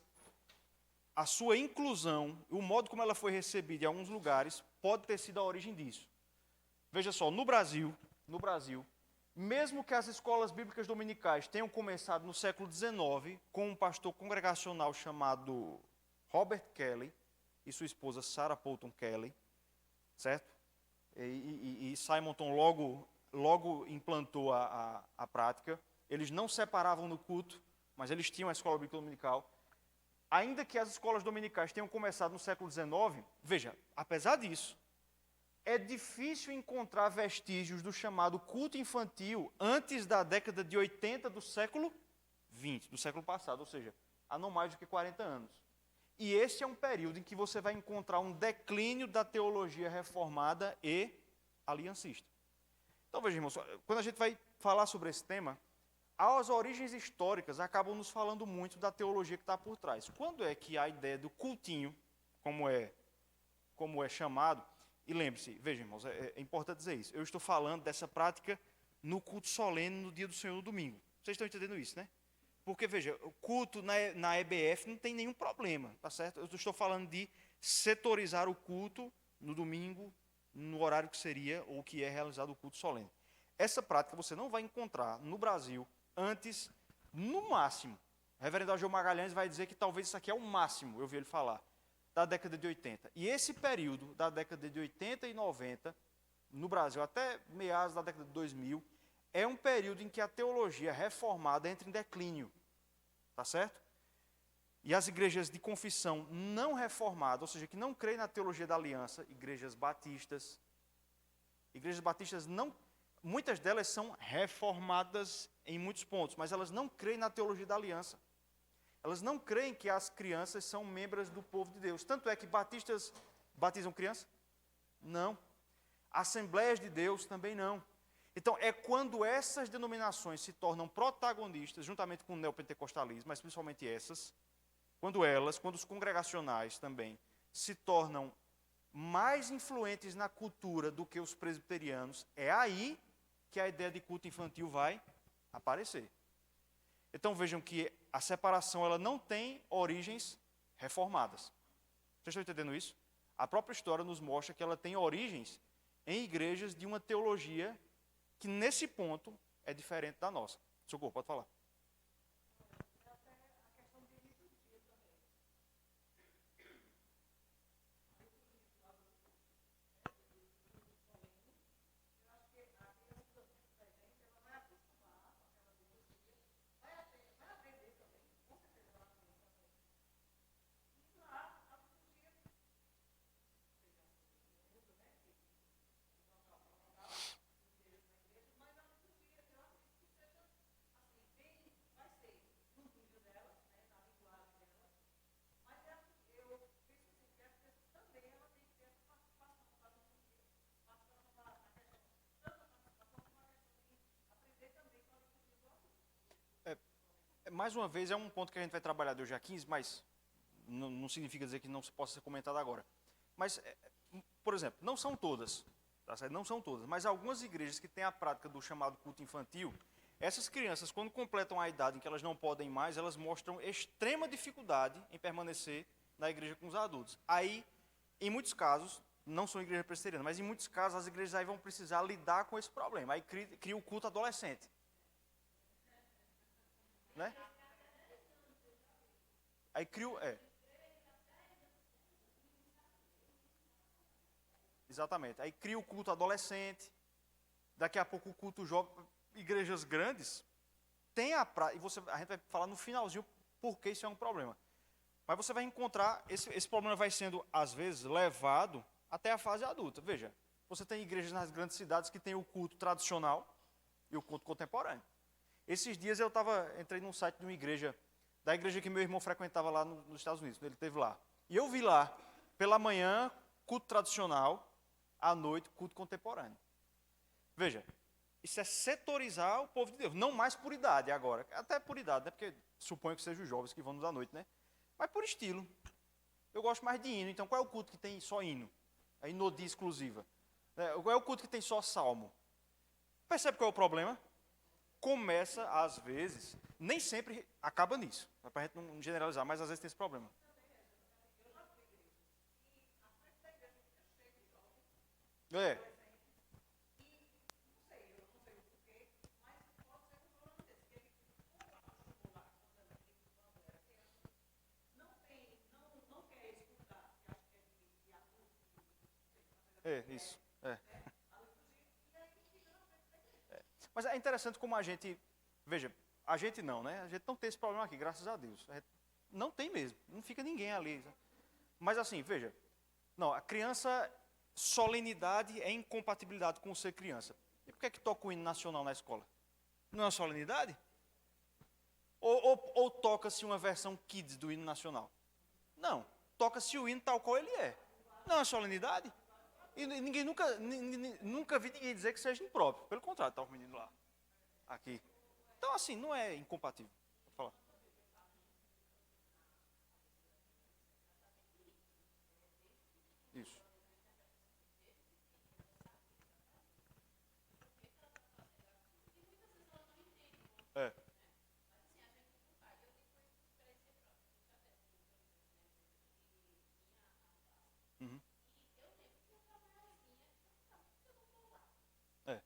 a sua inclusão, o modo como ela foi recebida em alguns lugares, pode ter sido a origem disso. Veja só, no Brasil, mesmo que as escolas bíblicas dominicais tenham começado no século XIX, com um pastor congregacional chamado Robert Kelly e sua esposa Sarah Polton Kelly, certo? E Simonton logo implantou a prática. Eles não separavam no culto, mas eles tinham a escola bíblica dominical. Ainda que as escolas dominicais tenham começado no século XIX, veja, apesar disso, é difícil encontrar vestígios do chamado culto infantil antes da década de 80 do século XX, do século passado, ou seja, há não mais do que 40 anos. E esse é um período em que você vai encontrar um declínio da teologia reformada e aliancista. Então, veja, irmãos, quando a gente vai falar sobre esse tema, as origens históricas acabam nos falando muito da teologia que está por trás. Quando é que a ideia do cultinho, como é chamado, e lembre-se, veja, irmãos, é importante dizer isso. Eu estou falando dessa prática no culto solene no dia do Senhor, no domingo. Vocês estão entendendo isso, né? Porque, veja, o culto na EBF não tem nenhum problema, tá certo? Eu estou falando de setorizar o culto no domingo, no horário que seria ou que é realizado o culto solene. Essa prática você não vai encontrar no Brasil antes, no máximo. O reverendo Ageu Magalhães vai dizer que talvez isso aqui é o máximo, eu vi ele falar, da década de 80. E esse período, da década de 80 e 90, no Brasil, até meados da década de 2000, é um período em que a teologia reformada entra em declínio. tá certo? E as igrejas de confissão não reformada, ou seja, que não creem na teologia da aliança, igrejas batistas não, muitas delas são reformadas em muitos pontos, mas elas não creem na teologia da aliança. Elas não creem que as crianças são membros do povo de Deus. Tanto é que batistas batizam criança? Não. Assembleias de Deus também não. Então, é quando essas denominações se tornam protagonistas, juntamente com o neopentecostalismo, mas principalmente essas, quando os congregacionais também, se tornam mais influentes na cultura do que os presbiterianos, é aí que a ideia de culto infantil vai aparecer. Então vejam que a separação ela não tem origens reformadas. Vocês estão entendendo isso? A própria história nos mostra que ela tem origens em igrejas de uma teologia que nesse ponto é diferente da nossa. Socorro, pode falar. Mais uma vez, é um ponto que a gente vai trabalhar de hoje a 15, mas não significa dizer que não se possa ser comentado agora. Mas, por exemplo, não são todas, tá certo? Não são todas, mas algumas igrejas que têm a prática do chamado culto infantil, essas crianças, quando completam a idade em que elas não podem mais, elas mostram extrema dificuldade em permanecer na igreja com os adultos. Aí, em muitos casos, não são igrejas presbiterianas, mas em muitos casos as igrejas aí vão precisar lidar com esse problema. Aí cria o culto adolescente. Né? Aí criou, exatamente. Aí cria o culto adolescente, daqui a pouco o culto jovem. Igrejas grandes tem a gente vai falar no finalzinho porque isso é um problema. Mas você vai encontrar, esse problema vai sendo, às vezes, levado até a fase adulta. Veja, você tem igrejas nas grandes cidades que tem o culto tradicional e o culto contemporâneo. Esses dias eu entrei num site de uma igreja, da igreja que meu irmão frequentava lá nos Estados Unidos, ele esteve lá. E eu vi lá, pela manhã, culto tradicional, à noite, culto contemporâneo. Veja, isso é setorizar o povo de Deus, não mais por idade agora, até por idade, né? Porque suponho que sejam os jovens que vão nos à noite, né? Mas por estilo. Eu gosto mais de hino, então qual é o culto que tem só hino? A hinodia exclusiva. Qual é o culto que tem só salmo? Percebe qual é o problema? Começa, às vezes, nem sempre acaba nisso, para a gente não generalizar, mas às vezes tem esse problema. É. É, isso. É. Mas é interessante como a gente, veja, a gente não, né? A gente não tem esse problema aqui, graças a Deus. Não tem mesmo, não fica ninguém ali. Mas assim, veja, não, a criança, solenidade é incompatibilidade com ser criança. E por que é que toca o hino nacional na escola? Não é uma solenidade? Ou toca-se uma versão kids do hino nacional? Não, toca-se o hino tal qual ele é. Não é uma solenidade? E ninguém nunca vi ninguém dizer que seja impróprio. Pelo contrário, está o menino lá. Aqui. Então, assim, não é incompatível. Vou falar. Isso. É. Uhum. É.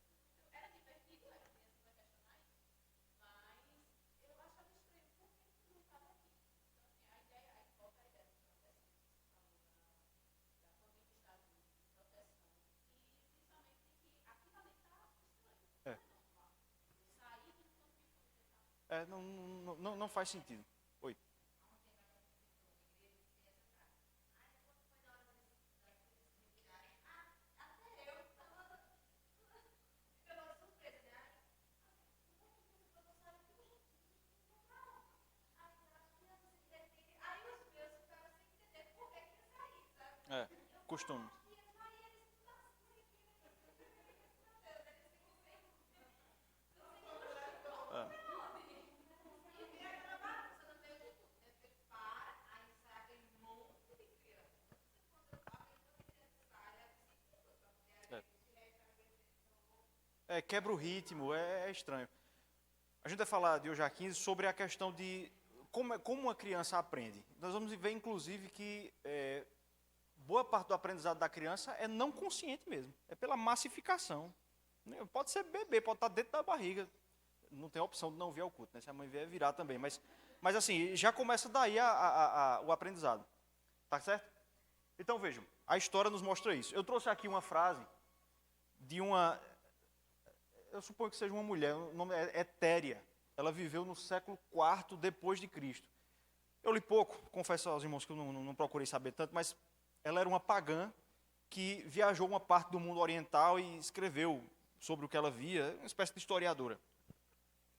É. Não faz sentido. costume. Quebra o ritmo, é estranho. A gente vai falar de hoje a 15 sobre a questão de como uma criança aprende. Nós vamos ver, inclusive, que boa parte do aprendizado da criança é não consciente mesmo. É pela massificação. Pode ser bebê, pode estar dentro da barriga. Não tem opção de não vir ao culto, né? Se a mãe vier, virar também. Mas assim, já começa daí o aprendizado. Tá certo? Então, vejam, a história nos mostra isso. Eu trouxe aqui uma frase de uma... Eu suponho que seja uma mulher, o nome é Etéria. Ela viveu no século IV depois de Cristo. Eu li pouco, confesso aos irmãos que eu não procurei saber tanto, mas ela era uma pagã que viajou uma parte do mundo oriental e escreveu sobre o que ela via, uma espécie de historiadora,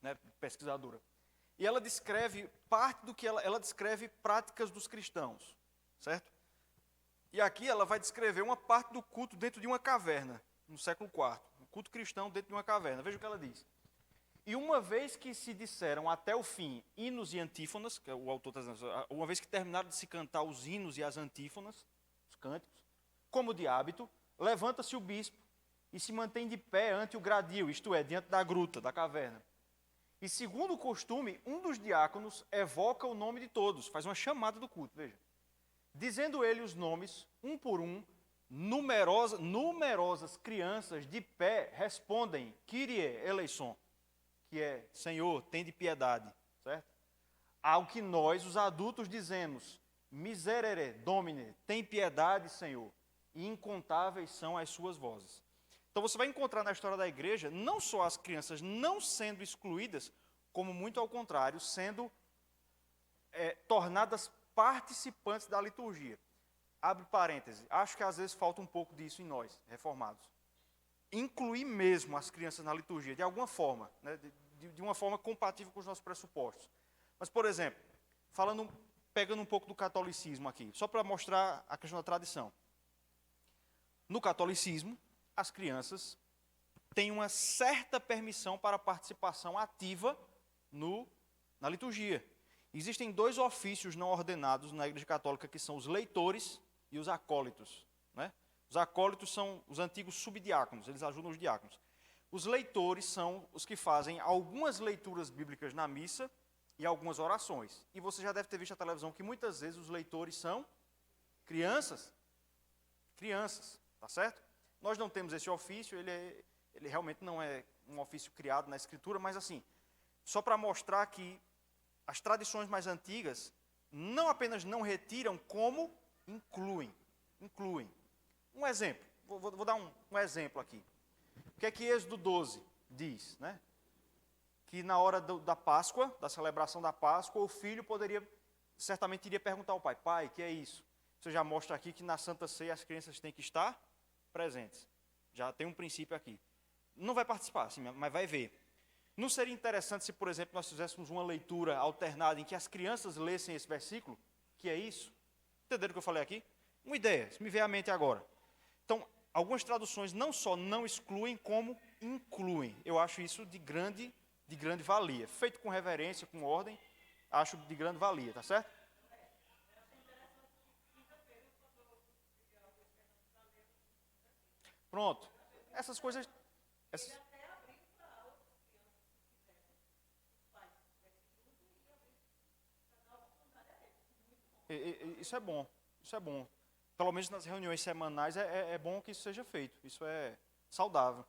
né, pesquisadora. E ela descreve parte do que ela descreve práticas dos cristãos, certo? E aqui ela vai descrever uma parte do culto dentro de uma caverna, no século IV. Um culto cristão dentro de uma caverna. Veja o que ela diz. E uma vez que se disseram até o fim hinos e antífonas, que o autor está dizendo, uma vez que terminaram de se cantar os hinos e as antífonas, os cânticos, como de hábito, levanta-se o bispo e se mantém de pé ante o gradil, isto é, diante da gruta, da caverna. E segundo o costume, um dos diáconos evoca o nome de todos, faz uma chamada do culto, veja. Dizendo ele os nomes, um por um, numerosas crianças de pé respondem, Kyrie eleison, que é, Senhor, tende piedade, certo? Ao que nós, os adultos, dizemos, Miserere Domine, tem piedade, Senhor, e incontáveis são as suas vozes. Então você vai encontrar na história da igreja, não só as crianças não sendo excluídas, como muito ao contrário, sendo tornadas participantes da liturgia. Abre parêntese, acho que às vezes falta um pouco disso em nós, reformados. Incluir mesmo as crianças na liturgia, de alguma forma, né, de uma forma compatível com os nossos pressupostos. Mas, por exemplo, pegando um pouco do catolicismo aqui, só para mostrar a questão da tradição. No catolicismo, as crianças têm uma certa permissão para participação ativa na liturgia. Existem dois ofícios não ordenados na Igreja Católica, que são os leitores e os acólitos, né? Os acólitos são os antigos subdiáconos, eles ajudam os diáconos. Os leitores são os que fazem algumas leituras bíblicas na missa e algumas orações. E você já deve ter visto na televisão que muitas vezes os leitores são crianças. Crianças, tá certo? Nós não temos esse ofício, ele realmente não é um ofício criado na Escritura, mas assim, só para mostrar que as tradições mais antigas não apenas não retiram, como incluem. Um exemplo, vou dar um exemplo aqui. O que é que Êxodo 12 diz, né? Que na hora da Páscoa, da celebração da Páscoa, o filho certamente iria perguntar ao pai, pai, que é isso? Você já mostra aqui que na Santa Ceia as crianças têm que estar presentes. Já tem um princípio aqui. Não vai participar, sim, mas vai ver. Não seria interessante se, por exemplo, nós fizéssemos uma leitura alternada em que as crianças lessem esse versículo? Que é isso? Entenderam o que eu falei aqui? Uma ideia, se me veio à mente agora. Então, algumas traduções não só não excluem, como incluem. Eu acho isso de grande valia. Feito com reverência, com ordem, acho de grande valia, tá certo? Pronto. Essas coisas... Isso é bom, isso é bom. Pelo menos nas reuniões semanais é bom que isso seja feito. Isso é saudável.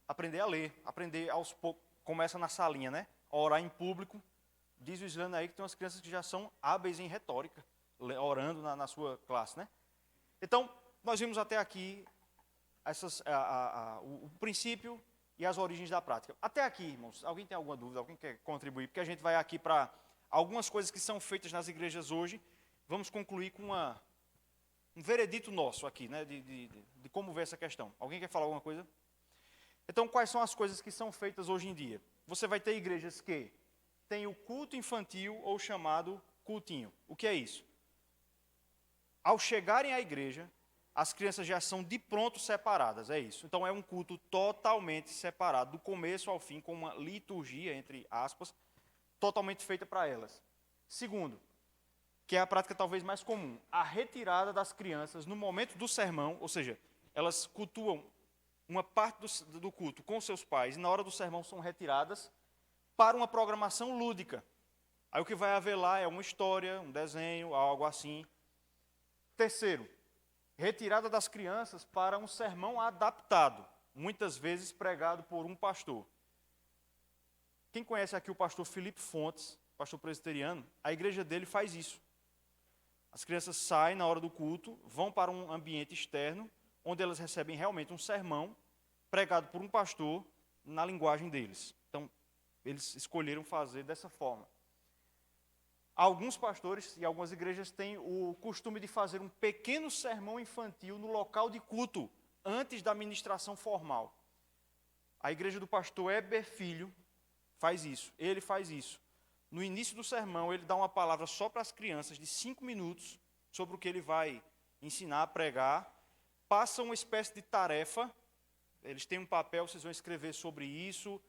Aprender a ler, aprender aos poucos. Começa na salinha, né? Orar em público. Diz o Islã aí que tem umas crianças que já são hábeis em retórica, orando na sua classe, né? Então, nós vimos até aqui o princípio e as origens da prática. Até aqui, irmãos, alguém tem alguma dúvida? Alguém quer contribuir? Porque a gente vai aqui para algumas coisas que são feitas nas igrejas hoje. Vamos concluir com um veredito nosso aqui, né, de como ver essa questão. Alguém quer falar alguma coisa? Então, quais são as coisas que são feitas hoje em dia? Você vai ter igrejas que têm o culto infantil ou chamado cultinho. O que é isso? Ao chegarem à igreja, as crianças já são de pronto separadas, é isso. Então é um culto totalmente separado, do começo ao fim, com uma liturgia, entre aspas, totalmente feita para elas. Segundo, que é a prática talvez mais comum, a retirada das crianças no momento do sermão, ou seja, elas cultuam uma parte do culto com seus pais, e na hora do sermão são retiradas para uma programação lúdica. Aí o que vai haver lá é uma história, um desenho, algo assim. Terceiro, retirada das crianças para um sermão adaptado, muitas vezes pregado por um pastor. Quem conhece aqui o pastor Felipe Fontes, pastor presbiteriano, a igreja dele faz isso. As crianças saem na hora do culto, vão para um ambiente externo, onde elas recebem realmente um sermão pregado por um pastor na linguagem deles. Então, eles escolheram fazer dessa forma. Alguns pastores e algumas igrejas têm o costume de fazer um pequeno sermão infantil no local de culto, antes da ministração formal. A igreja do pastor Heber Filho faz isso, ele faz isso. No início do sermão, ele dá uma palavra só para as crianças, de 5 minutos, sobre o que ele vai ensinar, pregar. Passa uma espécie de tarefa, eles têm um papel, vocês vão escrever sobre isso,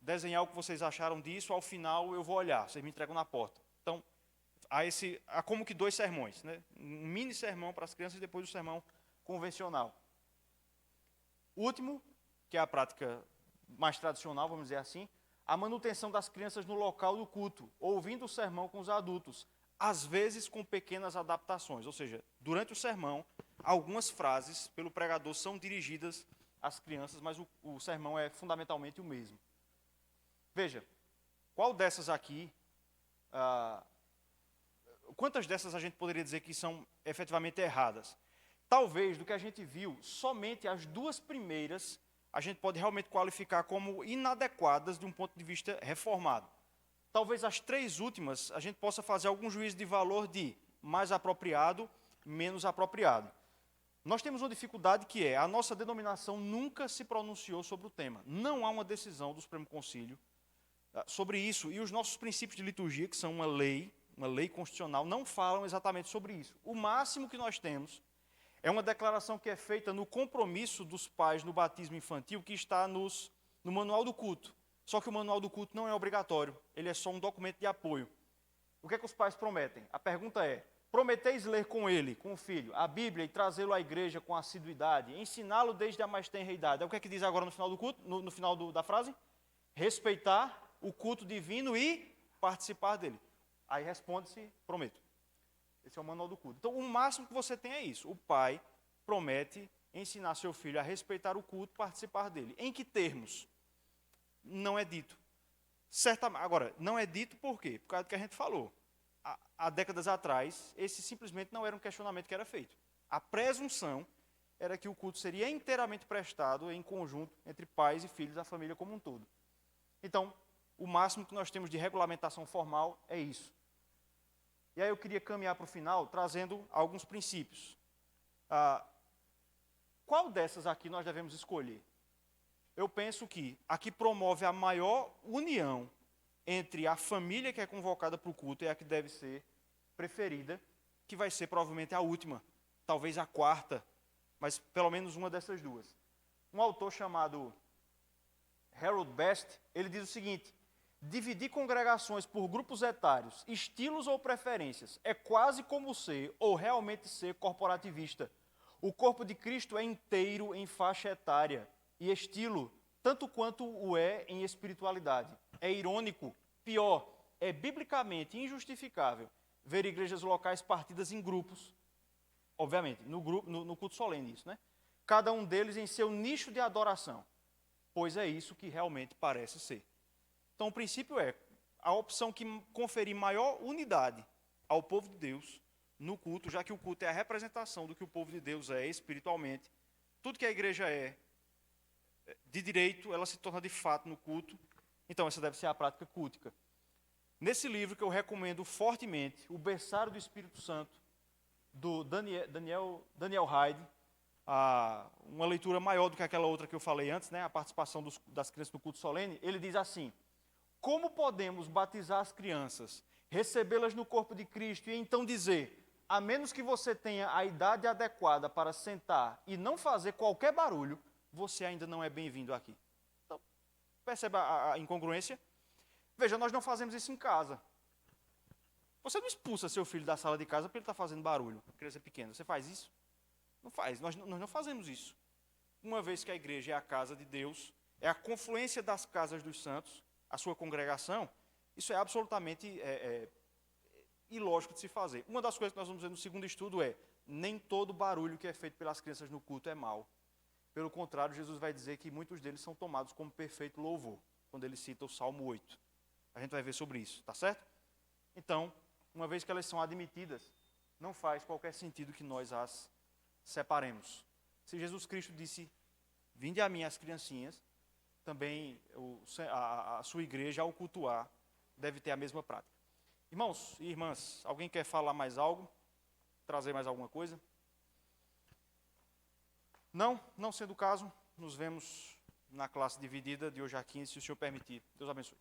desenhar o que vocês acharam disso, ao final eu vou olhar, vocês me entregam na porta. Então, há como que 2 sermões, né? Um mini sermão para as crianças e depois o sermão convencional. O último, que é a prática mais tradicional, vamos dizer assim, a manutenção das crianças no local do culto, ouvindo o sermão com os adultos, às vezes com pequenas adaptações, ou seja, durante o sermão, algumas frases pelo pregador são dirigidas às crianças, mas o sermão é fundamentalmente o mesmo. Veja, qual dessas aqui, quantas dessas a gente poderia dizer que são efetivamente erradas? Talvez, do que a gente viu, somente as 2 primeiras a gente pode realmente qualificar como inadequadas de um ponto de vista reformado. Talvez as 3 últimas a gente possa fazer algum juízo de valor de mais apropriado, menos apropriado. Nós temos uma dificuldade que é, a nossa denominação nunca se pronunciou sobre o tema. Não há uma decisão do Supremo Concílio sobre isso, e os nossos princípios de liturgia, que são uma lei constitucional, não falam exatamente sobre isso. O máximo que nós temos é uma declaração que é feita no compromisso dos pais no batismo infantil, que está no manual do culto. Só que o manual do culto não é obrigatório, ele é só um documento de apoio. O que é que os pais prometem? A pergunta é, prometeis ler com ele, com o filho, a Bíblia e trazê-lo à igreja com assiduidade, ensiná-lo desde a mais tenra idade. É o que é que diz agora no final do culto, no final da frase? Respeitar o culto divino e participar dele. Aí responde-se, prometo. Esse é o manual do culto. Então, o máximo que você tem é isso. O pai promete ensinar seu filho a respeitar o culto, participar dele. Em que termos? Não é dito. Agora, não é dito por quê? Por causa do que a gente falou. Há décadas atrás, esse simplesmente não era um questionamento que era feito. A presunção era que o culto seria inteiramente prestado em conjunto entre pais e filhos da família como um todo. Então, o máximo que nós temos de regulamentação formal é isso. E aí eu queria caminhar para o final, trazendo alguns princípios. Qual dessas aqui nós devemos escolher? Eu penso que a que promove a maior união entre a família que é convocada para o culto é a que deve ser preferida, que vai ser provavelmente a última, talvez a 4ª, mas pelo menos uma dessas 2. Um autor chamado Harold Best, ele diz o seguinte: dividir congregações por grupos etários, estilos ou preferências é quase como ser, ou realmente ser, corporativista. O corpo de Cristo é inteiro em faixa etária e estilo, tanto quanto o é em espiritualidade. É irônico, pior, é biblicamente injustificável ver igrejas locais partidas em grupos, obviamente, no culto solene isso, né? Cada um deles em seu nicho de adoração, pois é isso que realmente parece ser. Então, o princípio é a opção que conferir maior unidade ao povo de Deus no culto, já que o culto é a representação do que o povo de Deus é espiritualmente. Tudo que a igreja é de direito, ela se torna de fato no culto. Então, essa deve ser a prática cultica. Nesse livro que eu recomendo fortemente, O Berçário do Espírito Santo, do Daniel Hyde, uma leitura maior do que aquela outra que eu falei antes, né, a participação das crianças no culto solene, ele diz assim: como podemos batizar as crianças, recebê-las no corpo de Cristo e então dizer, a menos que você tenha a idade adequada para sentar e não fazer qualquer barulho, você ainda não é bem-vindo aqui. Então, perceba a incongruência? Veja, nós não fazemos isso em casa. Você não expulsa seu filho da sala de casa porque ele está fazendo barulho, criança pequena. Você faz isso? Não faz, nós não fazemos isso. Uma vez que a igreja é a casa de Deus, é a confluência das casas dos santos, a sua congregação, isso é absolutamente ilógico de se fazer. Uma das coisas que nós vamos ver no segundo estudo é, nem todo barulho que é feito pelas crianças no culto é mau. Pelo contrário, Jesus vai dizer que muitos deles são tomados como perfeito louvor, quando ele cita o Salmo 8. A gente vai ver sobre isso, tá certo? Então, uma vez que elas são admitidas, não faz qualquer sentido que nós as separemos. Se Jesus Cristo disse, vinde a mim as criancinhas, também a sua igreja, ao cultuar, deve ter a mesma prática. Irmãos e irmãs, alguém quer falar mais algo? Trazer mais alguma coisa? Não? Não sendo o caso, nos vemos na classe dividida de hoje a 15, se o Senhor permitir. Deus abençoe.